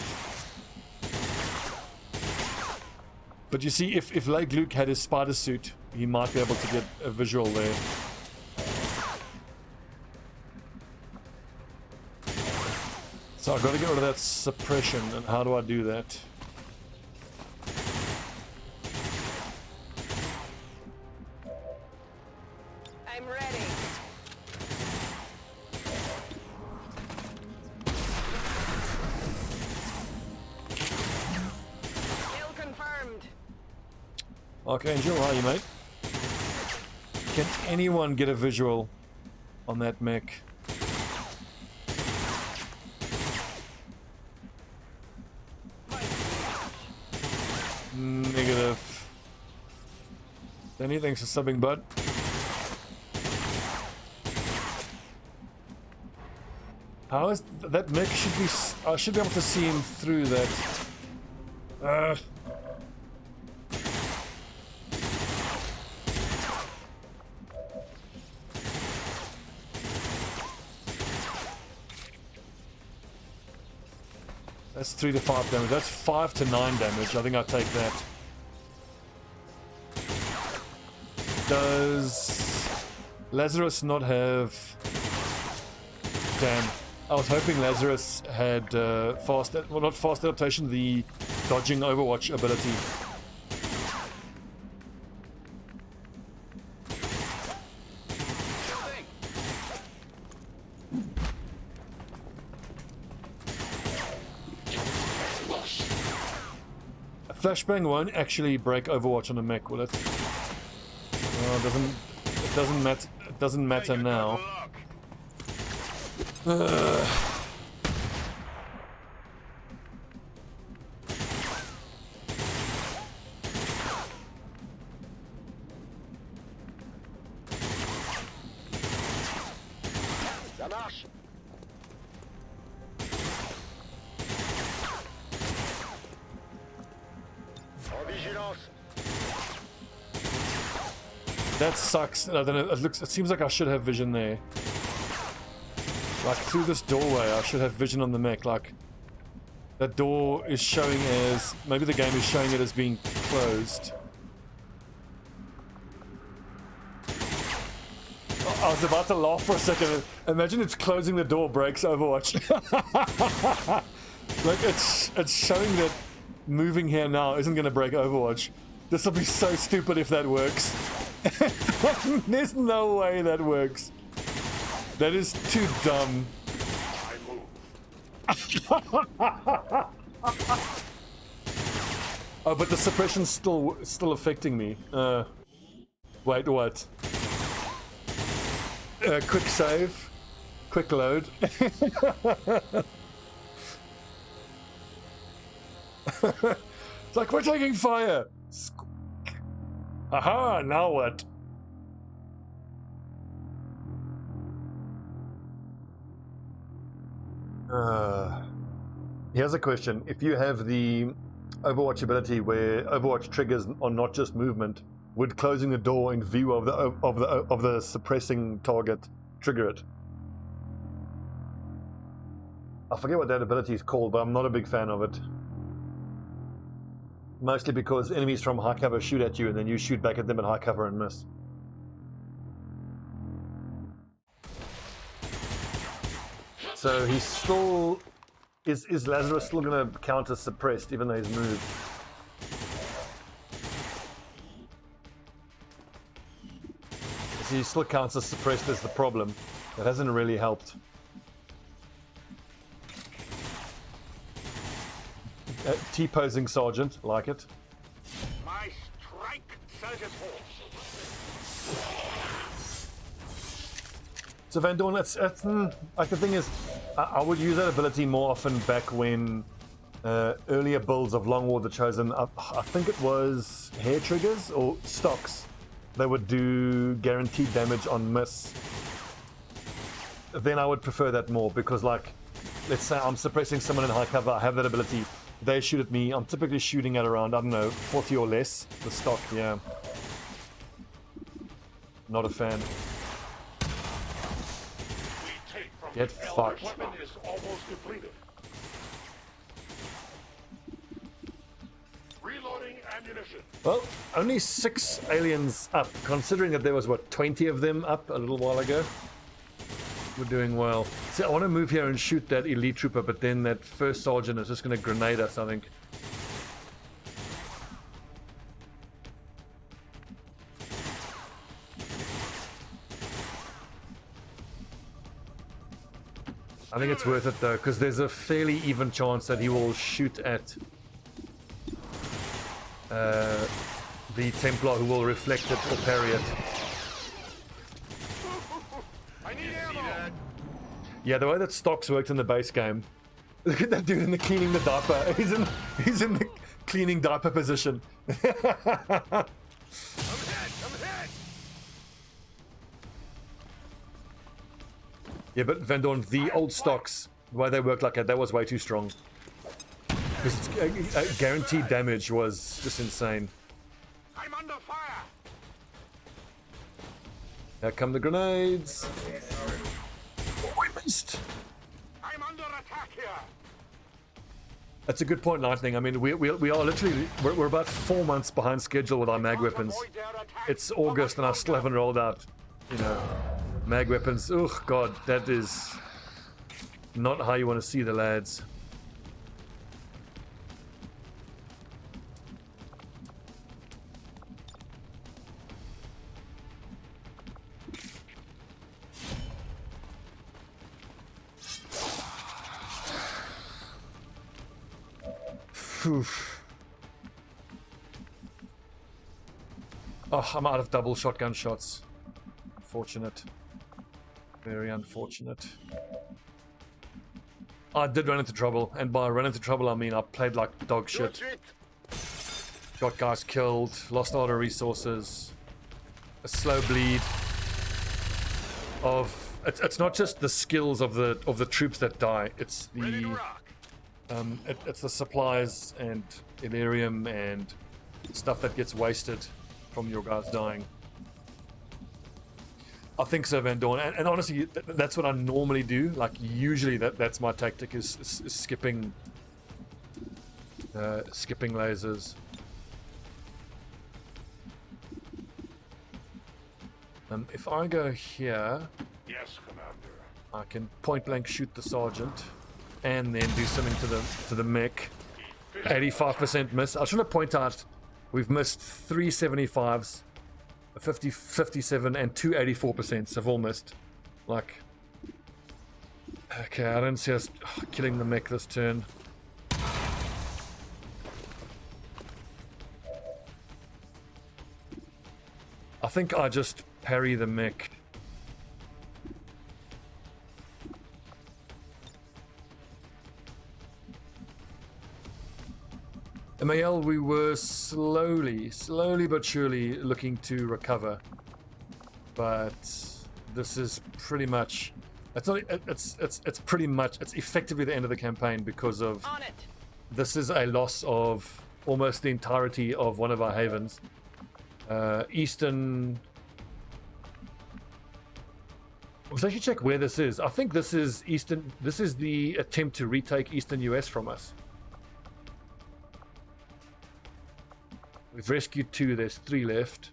But you see, if Lake Luke had his spider suit, he might be able to get a visual there. So I've got to get rid of that suppression, and how do I do that? I'm ready. Kill confirmed. Archangel, how are you, mate? Can anyone get a visual on that mech? Negative. Danny, thanks for subbing, bud. How is that mech? Should be. I should be able to see him through that. That's 3 to 5 damage. That's 5 to 9 damage. I think I'll take that. Does Lazarus not have... Damn. I was hoping Lazarus had fast... Well, not fast adaptation, the dodging Overwatch ability. Flashbang won't actually break Overwatch on a mech, will it? It doesn't matter. It doesn't matter now. Ça marche. That sucks. I don't know. It seems like I should have vision there. Like through this doorway, I should have vision on the mech. Like that door is showing as maybe the game is showing it as being closed. Oh, I was about to laugh for a second. Imagine it's closing the door breaks Overwatch. Like it's showing that moving here now isn't going to break Overwatch. This will be so stupid if that works. There's no way that works. That is too dumb. Oh, but the suppression's still affecting me. Wait, what? Quick save. Quick load. It's like we're taking fire. Aha, now what? Here's a question. If you have the Overwatch ability where Overwatch triggers are not just movement, would closing the door in view of the suppressing target trigger it? I forget what that ability is called, but I'm not a big fan of it. Mostly because enemies from high cover shoot at you and then you shoot back at them in high cover and miss. So he's still... Is Lazarus still going to counter suppressed even though he's moved? So he still counter suppressed as the problem. That hasn't really helped. T-posing Sergeant, like it. My strike surges forth. So Van Dorn, that's like the thing is, I would use that ability more often back when earlier builds of Long War the Chosen, I think it was hair triggers or stocks, they would do guaranteed damage on miss. Then I would prefer that more because, like, let's say I'm suppressing someone in high cover, I have that ability. They shoot at me. I'm typically shooting at around, I don't know, 40 or less. The stock, yeah. Not a fan. Get fucked. Weapon is almost depleted. Reloading ammunition. Well, only 6 aliens up, considering that there was, what, 20 of them up a little while ago? We're doing well. See, I want to move here and shoot that elite trooper, but then that first sergeant is just going to grenade us, I think. I think it's worth it though, because there's a fairly even chance that he will shoot at the Templar who will reflect it or parry it. I need ammo. Yeah, the way that stocks worked in the base game. Look at that dude in the cleaning the diaper. He's in the cleaning diaper position. I'm hit. I'm hit. Yeah, but Van Dorn, the old stocks, the way they worked like that was way too strong. Because guaranteed damage was just insane. I'm under fire. Here come the grenades. Oh, we missed. I'm under attack here. That's a good point, Lightning. I mean, we are literally, we're about 4 months behind schedule with our mag weapons. It's August and I still haven't rolled out, you know, mag weapons. Oh god, that is not how you want to see the lads. Oof. Oh, I'm out of double shotgun shots. Unfortunate. Very unfortunate. I did run into trouble, and by run into trouble I mean I played like dog shit. Got guys killed, lost a lot of resources, a slow bleed of it's not just the skills of the troops that die, it's the it's the supplies and Illyrium and stuff that gets wasted from your guys dying. I think so, Van Dorn, and honestly, that's what I normally do. Like usually, that's my tactic is skipping lasers. If I go here, Yes, Commander. I can point blank shoot the sergeant, and then do something to the mech. 85% miss. I should have point out we've missed 3 75s. 57 and 2 84% have all missed. Like, okay, I don't see us killing the mech this turn. I think I just parry the mech. MAL, we were slowly but surely looking to recover, but this is pretty much, it's pretty much, it's effectively the end of the campaign because of, On it. this is a loss of almost the entirety of one of our havens. Eastern, let's actually check where this is. I think this is Eastern, this is the attempt to retake Eastern US from us. We've rescued 2, there's 3 left.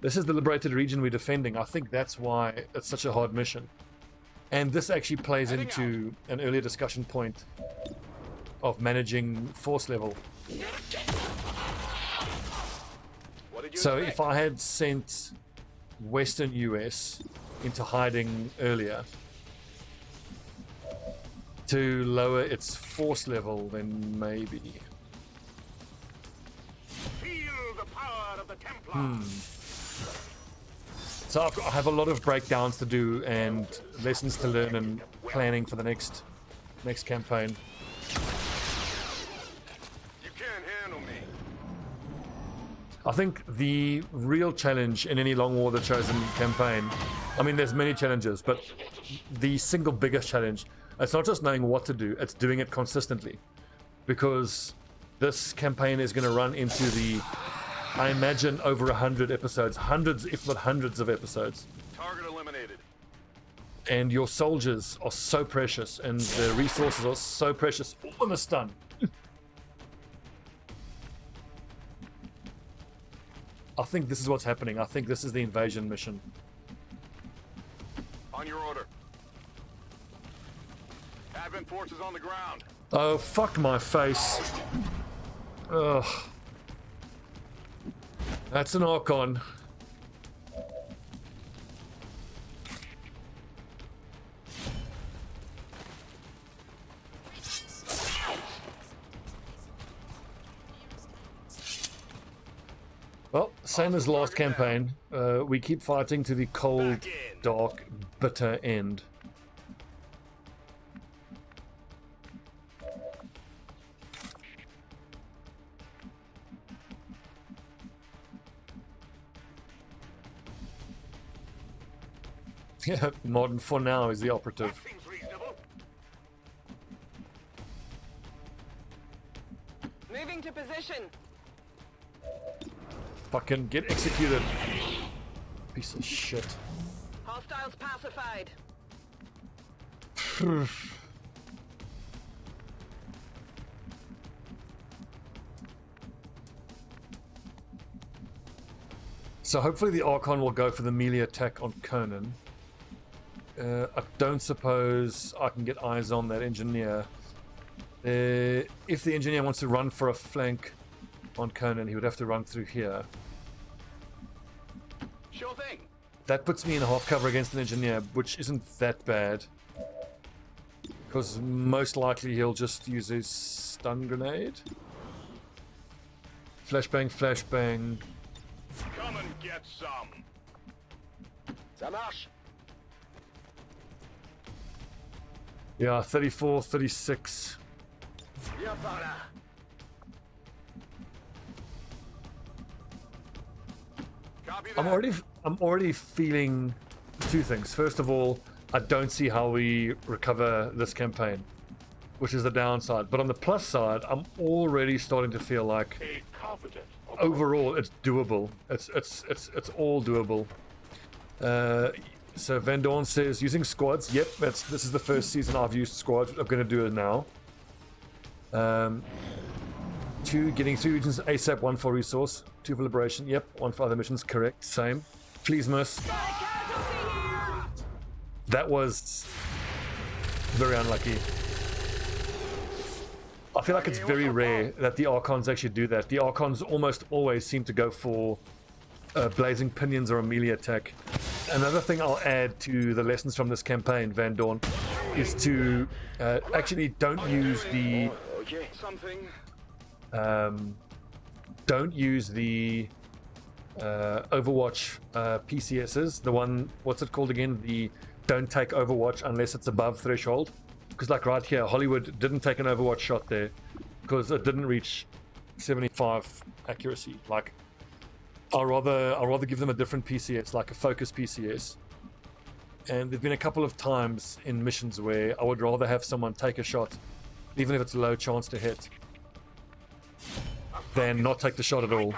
This is the liberated region we're defending. I think that's why it's such a hard mission. And this actually plays into an earlier discussion point of managing force level. So if I had sent Western US into hiding earlier to lower its force level, then maybe. So I have a lot of breakdowns to do and lessons to learn and planning for the next campaign. You can't handle me. I think the real challenge in any Long War the Chosen campaign, I mean there's many challenges, but the single biggest challenge, it's not just knowing what to do, it's doing it consistently. Because this campaign is going to run into the I imagine over 100 episodes, hundreds, if not hundreds of episodes. Target eliminated. And your soldiers are so precious, and the resources are so precious. Oh, I'm a stun. I think this is what's happening. I think this is the invasion mission. On your order. Advent forces on the ground. Oh, fuck my face. Ugh. That's an Archon. Well, same as last campaign. We keep fighting to the cold, dark, bitter end. Yeah, modern for now is the operative. Seems reasonable. Moving to position. Fucking get executed. Piece of shit. Hostiles pacified. So hopefully the Archon will go for the melee attack on Conan. I don't suppose I can get eyes on that engineer. If the engineer wants to run for a flank on Conan, he would have to run through here. Sure thing. That puts me in half cover against an engineer, which isn't that bad. Because most likely he'll just use his stun grenade. Flashbang, flashbang. Come and get some. Ça marche. Yeah, 34, 36. Viens par là. Copy that. I'm already feeling two things. First of all, I don't see how we recover this campaign, which is the downside. But on the plus side, I'm already starting to feel like A confident. overall it's doable. It's all doable. So Van Dorn says using squads. Yep, this is the first season I've used squads. I'm going to do it now. 2, getting 3 regions ASAP, 1 for resource, 2 for liberation. Yep, 1 for other missions. Correct. Same. Please miss. That was very unlucky. I feel like it's very rare that the Archons actually do that. The Archons almost always seem to go for blazing pinions or a melee attack. Another thing I'll add to the lessons from this campaign, Van Dorn, is to actually don't use the Something. don't use the Overwatch PCSs. The one, what's it called again? The don't take Overwatch unless it's above threshold. Because like right here, Hollywood didn't take an Overwatch shot there because it didn't reach 75 accuracy. Like, I'll rather give them a different PCS, like a focus PCS. And there've been a couple of times in missions where I would rather have someone take a shot, even if it's a low chance to hit, than not take the shot at all.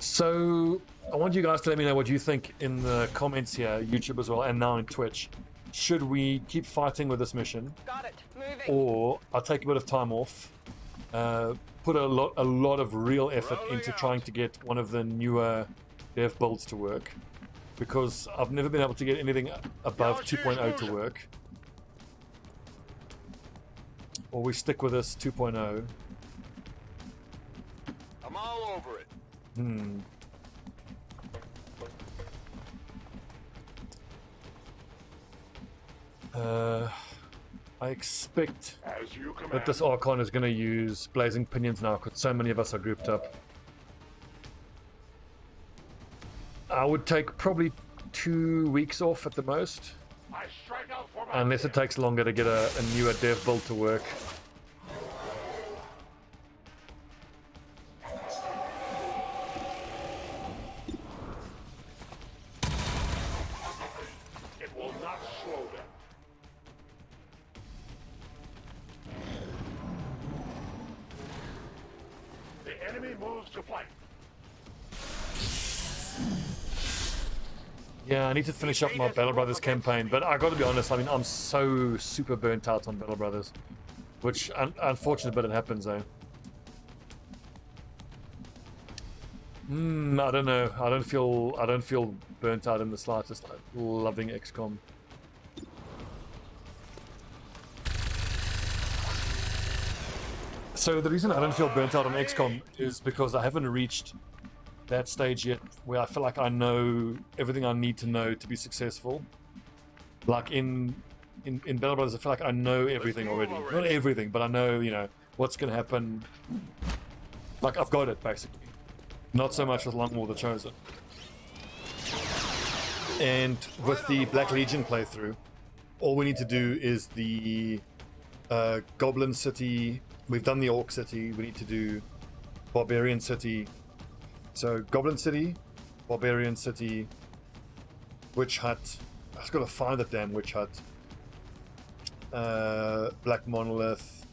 So I want you guys to let me know what you think in the comments here, YouTube as well, and now in Twitch. Should we keep fighting with this mission, Got it. Moving. or I'll take a bit of time off, put a lot of real effort into trying to get one of the newer dev builds to work, because I've never been able to get anything above 2.0 to work. Or we stick with this 2.0. I'm all over it. I expect As you command. that this Archon is going to use Blazing Pinions now, because so many of us are grouped up. I would take probably 2 weeks off at the most, I strike out for my unless it takes longer to get a newer dev build to work. It will not slow them. moves to flight. Yeah, I need to finish up my Battle Brothers campaign, but I got to be honest. I mean, I'm so super burnt out on Battle Brothers, which unfortunate, but it happens though. I don't know. I don't feel burnt out in the slightest. I'm loving XCOM. So the reason I don't feel burnt out on XCOM is because I haven't reached that stage yet where I feel like I know everything I need to know to be successful. Like in Battle Brothers, I feel like I know everything already. Not everything, but I know, you know, what's going to happen. Like, I've got it, basically. Not so much with Long War the Chosen. And with the Black Legion playthrough, all we need to do is the Goblin City. We've done the Orc City. We need to do Barbarian City. So Goblin City, Barbarian City, Witch Hut. I've got to find the damn Witch Hut. Black Monolith,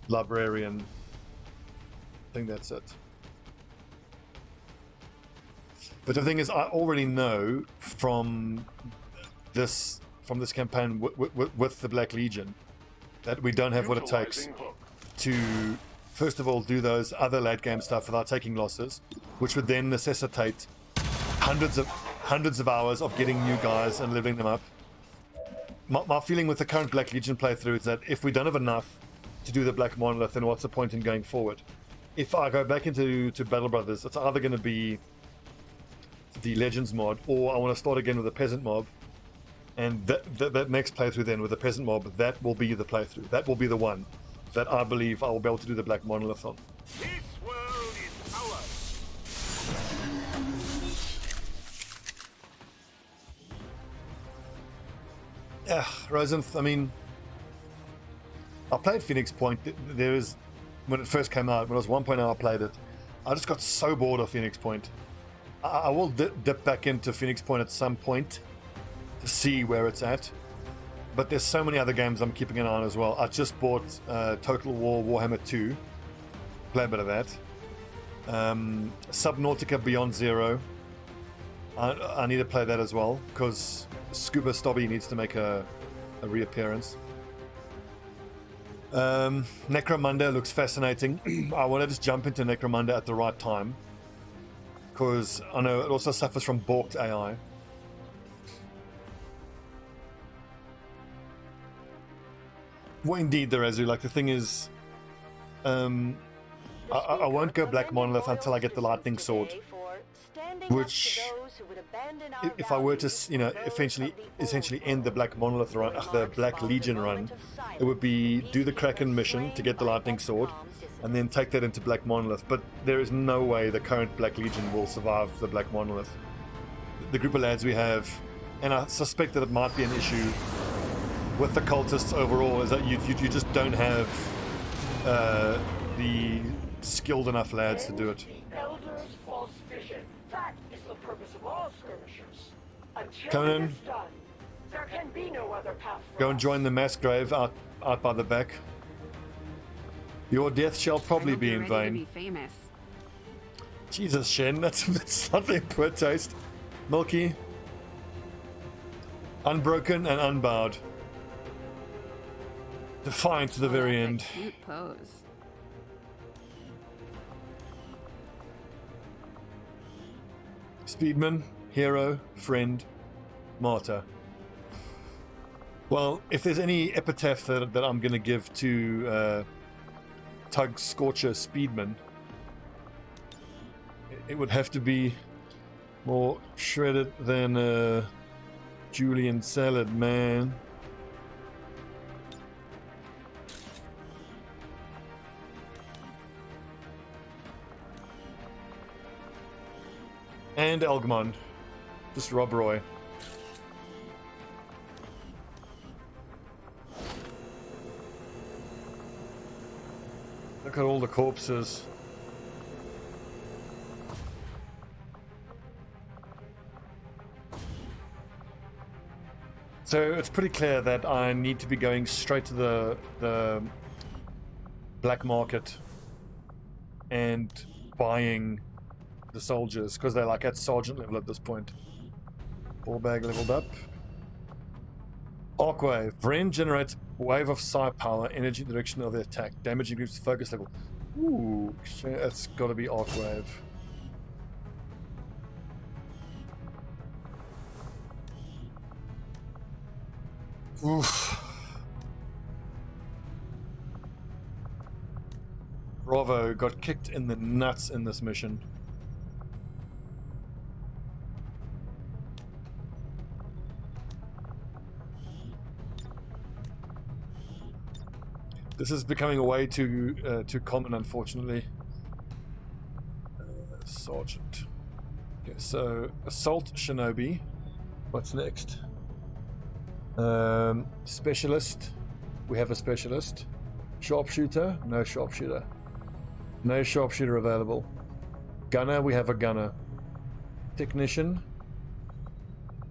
Librarian. I think that's it. But the thing is, I already know from this campaign with the Black Legion that we don't have what it takes to, first of all, do those other late game stuff without taking losses, which would then necessitate hundreds of hours of getting new guys and leveling them up. My feeling with the current Black Legion playthrough is that if we don't have enough to do the Black Monolith, then what's the point in going forward? If I go back into Battle Brothers, it's either going to be the Legends mod, or I want to start again with a Peasant mob, and that next playthrough then with the Peasant mob, that will be the playthrough. That will be the one that I believe I will be able to do the Black Monolith on. This world is ours. Yeah, Rosenth, I mean, I played Phoenix Point. There is, when it first came out, when it was 1.0, I played it. I just got so bored of Phoenix Point. I will dip back into Phoenix Point at some point to see where it's at. But there's so many other games I'm keeping an eye on as well. I just bought Total War Warhammer 2. Play a bit of that. Subnautica Beyond Zero. I need to play that as well, because Scuba Stobbie needs to make a reappearance. Necromunda looks fascinating. I want to just jump into Necromunda at the right time, because I know it also suffers from balked AI. Well, indeed, there is. Like, the thing is, I won't go Black Monolith until I get the Lightning Sword, which, if I were to, you know, essentially end the Black Monolith run, the Black Legion run, it would be do the Kraken mission to get the Lightning Sword, and then take that into Black Monolith. But there is no way the current Black Legion will survive the Black Monolith. The group of lads we have, and I suspect that it might be an issue with the cultists overall, is that you just don't have the skilled enough lads to do it. Elders' false vision. That is the purpose of all skirmishers. Until Conan, it is done, there can be no other path for go and us. join the mass grave out by the back. Your death shall probably be in vain. To be famous. Jesus, Shen, that's slightly poor taste. Milky, unbroken and unbowed, defiant to the very That's end. a cute pose. Speedman, hero, friend, martyr. Well, if there's any epitaph that I'm going to give to Tug Scorcher Speedman, it would have to be more shredded than Julian Salad, man. And Elgmond. Just Rob Roy. Look at all the corpses. So it's pretty clear that I need to be going straight to the black market and buying the soldiers because they're like at sergeant level at this point. Ball bag leveled up. Arc wave. Vren generates wave of psi power, energy direction of the attack. Damage increases focus level. Ooh, that's got to be arc wave. Oof. Bravo got kicked in the nuts in this mission. This is becoming a way too common, unfortunately. Sergeant. Okay, so assault Shinobi. What's next? Specialist. We have a specialist. Sharpshooter. No sharpshooter. No sharpshooter available. Gunner. We have a gunner. Technician.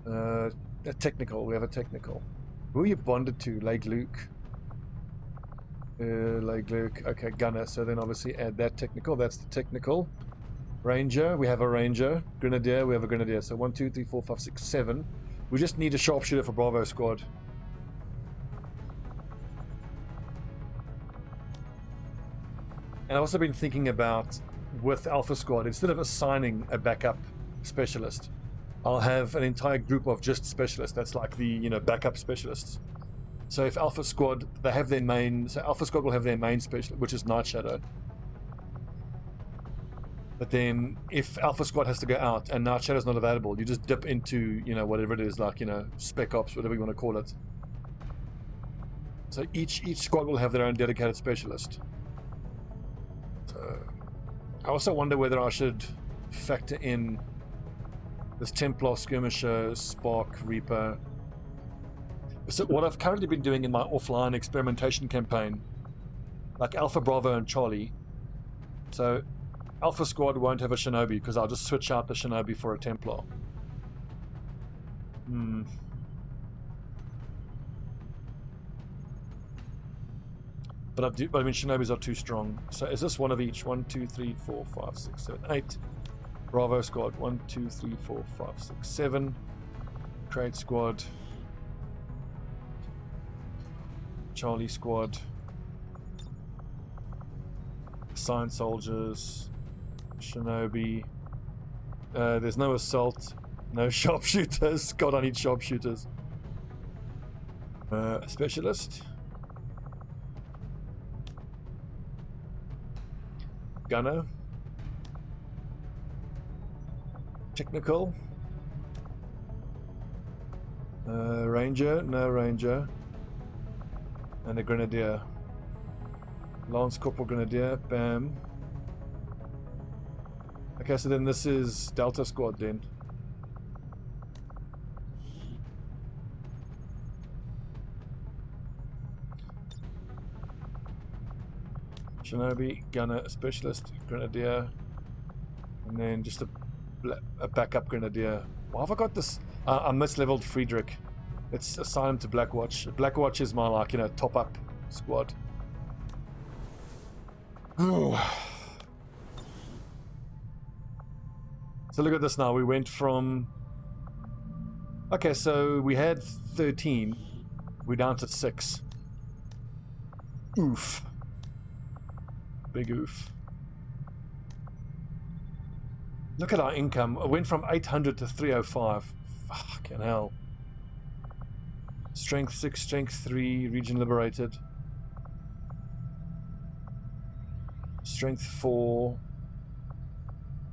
A technical. We have a technical. Who are you bonded to? Lake Luke. Lake Luke. Okay, gunner. So then obviously add that technical. That's the technical. Ranger. We have a ranger. Grenadier. We have a grenadier. So 1, 2, 3, 4, 5, 6, 7. We just need a sharpshooter for Bravo squad. And I've also been thinking about, with Alpha squad, instead of assigning a backup specialist, I'll have an entire group of just specialists. That's like the, you know, backup specialists. So if Alpha squad, they have their main, so Alpha squad will have their main specialist, which is Night Shadow. But then if Alpha squad has to go out and Night Shadow's not available, you just dip into, you know, whatever it is, like, you know, Spec Ops, whatever you want to call it. So each squad will have their own dedicated specialist. So I also wonder whether I should factor in this Templar, Skirmisher, Spark, Reaper. So what I've currently been doing in my offline experimentation campaign, like Alpha, Bravo, and Charlie. So Alpha squad won't have a Shinobi because I'll just switch out the Shinobi for a Templar. But I mean, Shinobis are too strong. So is this one of each? 1, 2, 3, 4, 5, 6, 7, 8. Bravo squad. 1, 2, 3, 4, 5, 6, 7. Crate squad. Charlie squad. Assigned soldiers. Shinobi. There's no assault. No sharpshooters. God, I need sharpshooters. Specialist. Gunner. Technical. Ranger. No ranger. And a Grenadier. Lance Corporal Grenadier. Bam. Okay, so then this is Delta Squad then. Shinobi, Gunner, Specialist, Grenadier, and then just a backup Grenadier. Why have I got this? I misleveled Friedrich. Let's assign him to Blackwatch. Blackwatch is my, like, you know, top up squad. Ooh. So look at this now. We went from... Okay, so we had 13. We're down to 6. Oof. Big oof. Look at our income. It went from 800 to 305. Fucking hell. Strength 6, Strength 3, region liberated. Strength 4.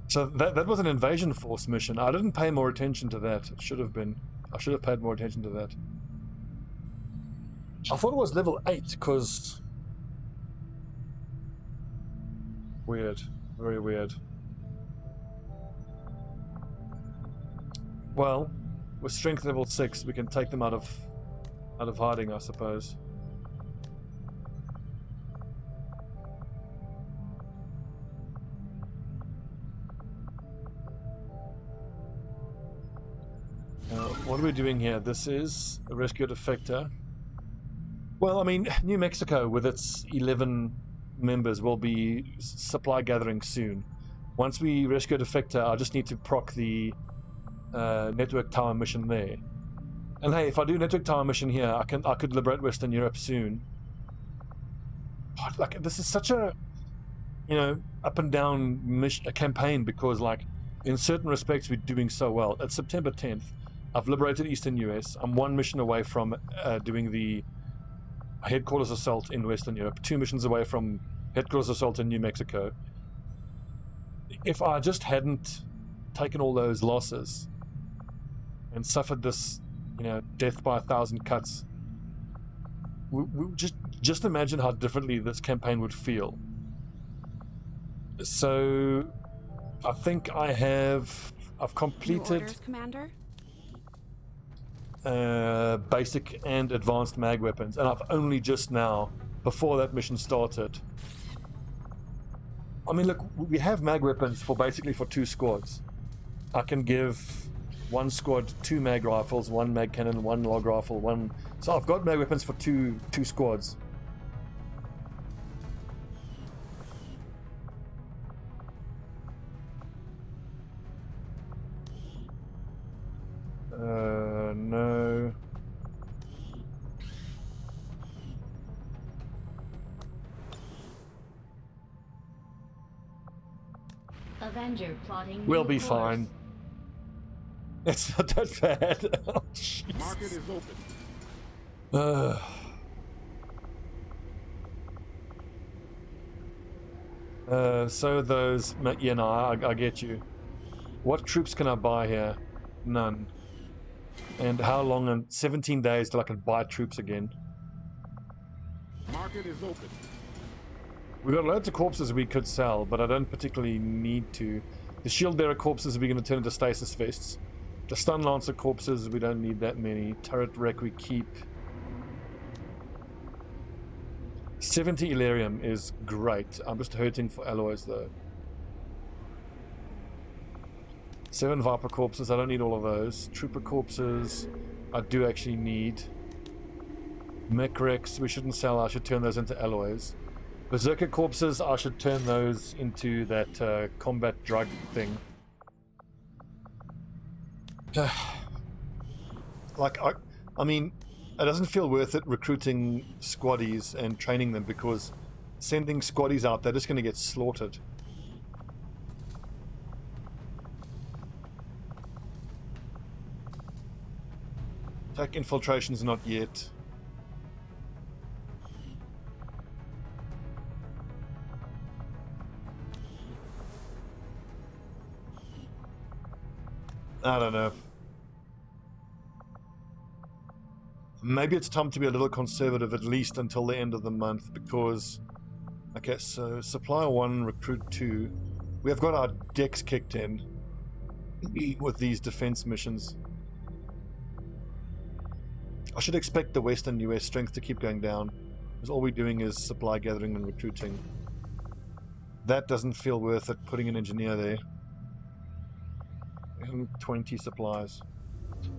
So that was an invasion force mission. I didn't pay more attention to that. It should have been. I should have paid more attention to that. I thought it was level 8 because... Weird. Very weird. Well, with strength level 6, we can take them out of hiding, I suppose. What are we doing here? This is a rescue defector. Well, I mean, New Mexico with its 11 members will be supply gathering soon. Once we rescue a defector, I just need to proc the network tower mission there. And hey, if I do network tower mission here, I could liberate Western Europe soon. But, like, this is such a, you know, up and down campaign, because like in certain respects we're doing so well. It's September 10th. I've liberated Eastern US. I'm one mission away from doing the headquarters assault in Western Europe. 2 missions away from headquarters assault in New Mexico. If I just hadn't taken all those losses and suffered this, you know, death by 1,000 cuts, we just imagine how differently this campaign would feel. So I think I've completed New orders, Commander? Basic and advanced mag weapons, and I've only just now, before that mission started. I mean, look, we have mag weapons for basically for 2 squads. I can give 1 squad 2 mag rifles, 1 mag cannon, 1 log rifle, 1. So I've got mag weapons for two squads. No. Avenger plotting. We'll new be course. fine. It's not that bad. Oh, jeez. Market is open. So those, yeah, no, I get you. What troops can I buy here? None. And how long? And 17 days till I can buy troops again. Market is open. We've got loads of corpses we could sell, but I don't particularly need to. The shield bearer corpses we're going to turn into stasis vests. The stun lancer corpses, we don't need that many. Turret wreck we keep. 70 Illyrium is great. I'm just hurting for alloys though. 7 Viper corpses, I don't need all of those. Trooper corpses, I do actually need. Mech wrecks, we shouldn't sell, I should turn those into alloys. Berserker corpses, I should turn those into that combat drug thing. Like, I mean, it doesn't feel worth it recruiting squaddies and training them, because sending squaddies out, they're just going to get slaughtered. Attack infiltration's not yet. I don't know. Maybe it's time to be a little conservative, at least until the end of the month, because... Okay, so Supply 1, Recruit 2. We have got our decks kicked in with these defense missions. I should expect the Western US strength to keep going down, because all we're doing is supply gathering and recruiting. That doesn't feel worth it, putting an engineer there. 20 supplies.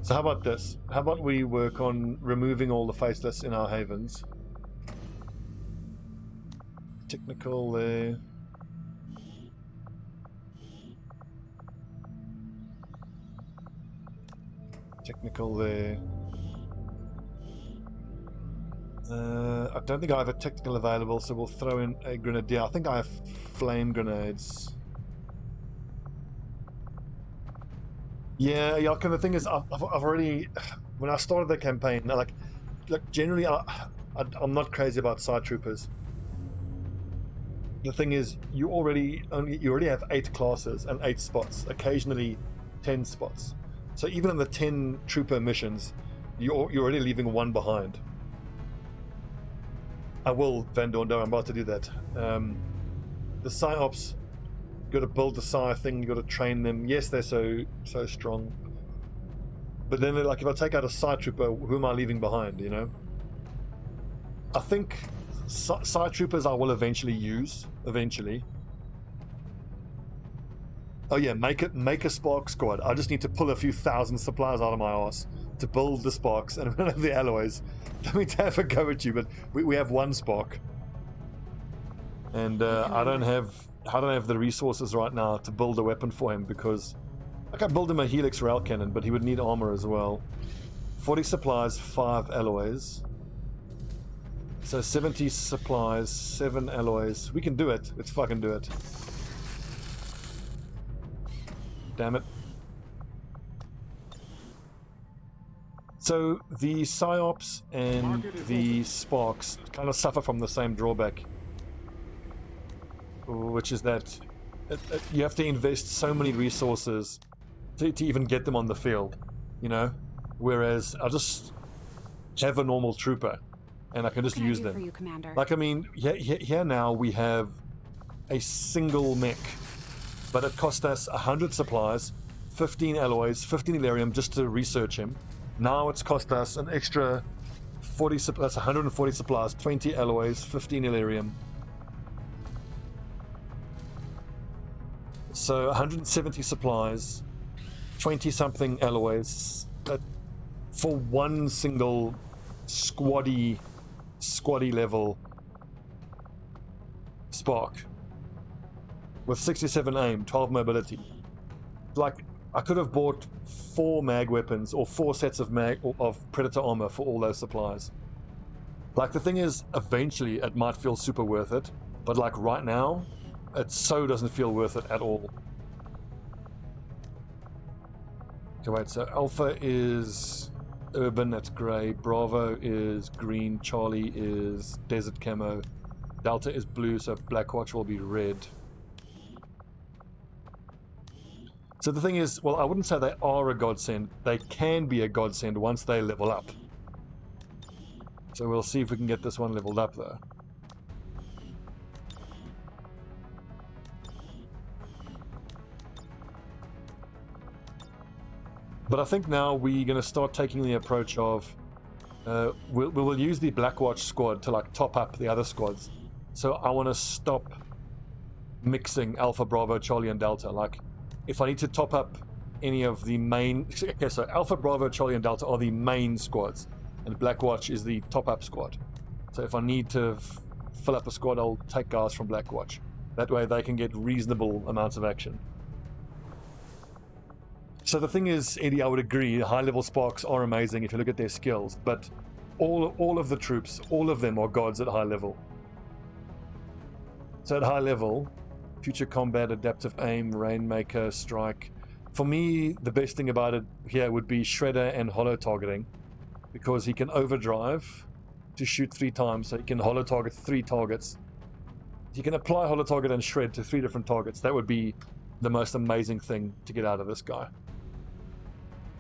So how about this? How about we work on removing all the faceless in our havens? Technical there. Technical there. I don't think I have a technical available, so we'll throw in a Grenadier. I think I have flame grenades. Yeah, kind of thing is, I've already, when I started the campaign, like generally, I'm not crazy about side troopers. The thing is, you already have 8 classes and 8 spots, occasionally 10 spots. So even in the 10 trooper missions, you're already leaving 1 behind. I will, Van Dorndo, I'm about to do that. The PsyOps, you got to build the Psy thing, you got to train them. Yes, they're so strong. But then, like, if I take out a Psy trooper, who am I leaving behind, you know? I think Psy troopers I will eventually use. Eventually. Oh yeah, make a Spark squad. I just need to pull a few thousand supplies out of my ass to build the Sparks, and we don't have the alloys. Don't mean to have a go at you, but we have 1 Spark. And I don't have I don't have the resources right now to build a weapon for him, because I can build him a Helix rail cannon, but he would need armor as well. 40 supplies, 5 alloys. So 70 supplies, 7 alloys. We can do it. Let's fucking do it. Damn it. So the Psyops and the Sparks kind of suffer from the same drawback, which is that you have to invest so many resources to even get them on the field, you know? Whereas I'll just have a normal trooper and I can just use them. For you, Commander? Like, I mean, here now we have a single mech, but it cost us 100 supplies, 15 alloys, 15 Elerium just to research him. Now it's cost us an extra 40, that's 140 supplies, 20 alloys, 15 Elerium. So 170 supplies, 20 something alloys for one single squaddy level Spark with 67 aim, 12 mobility. Like, I could have bought 4 mag weapons or 4 sets of Predator armor for all those supplies. Like, the thing is, eventually it might feel super worth it, but like right now, it so doesn't feel worth it at all. Okay, wait, so Alpha is urban, that's grey, Bravo is green, Charlie is desert camo, Delta is blue, so Blackwatch will be red. So the thing is, well, I wouldn't say they are a godsend. They can be a godsend once they level up. So we'll see if we can get this one leveled up, though. But I think now we're going to start taking the approach of we will use the Blackwatch squad to like top up the other squads. So I want to stop mixing Alpha, Bravo, Charlie, and Delta. Like, if I need to top up any of the main... Okay, so Alpha, Bravo, Charlie, and Delta are the main squads, and Blackwatch is the top-up squad. So if I need to fill up a squad, I'll take guys from Blackwatch. That way they can get reasonable amounts of action. So the thing is, Eddie, I would agree, high-level Sparks are amazing if you look at their skills, but all of the troops, all of them are gods at high level. So at high level... Future combat, adaptive aim, rainmaker, strike. For me, the best thing about it here would be shredder and holo targeting, because he can overdrive to shoot 3 times, so he can holo target 3 targets. He can apply holo target and shred to 3 different targets. That would be the most amazing thing to get out of this guy.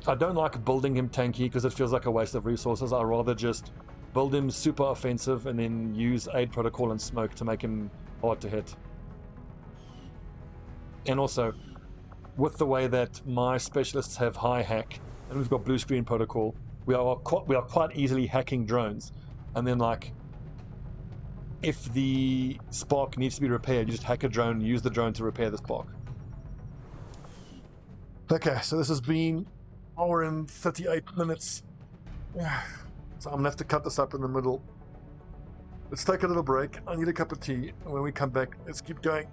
I don't like building him tanky because it feels like a waste of resources. I'd rather just build him super offensive and then use aid protocol and smoke to make him hard to hit. And also, with the way that my specialists have high hack, and we've got blue screen protocol, we are quite easily hacking drones. And then, like, if the Spark needs to be repaired, you just hack a drone, use the drone to repair the Spark. Okay, so this has been an hour and 38 minutes. So I'm gonna have to cut this up in the middle. Let's take a little break. I need a cup of tea, and when we come back, let's keep going.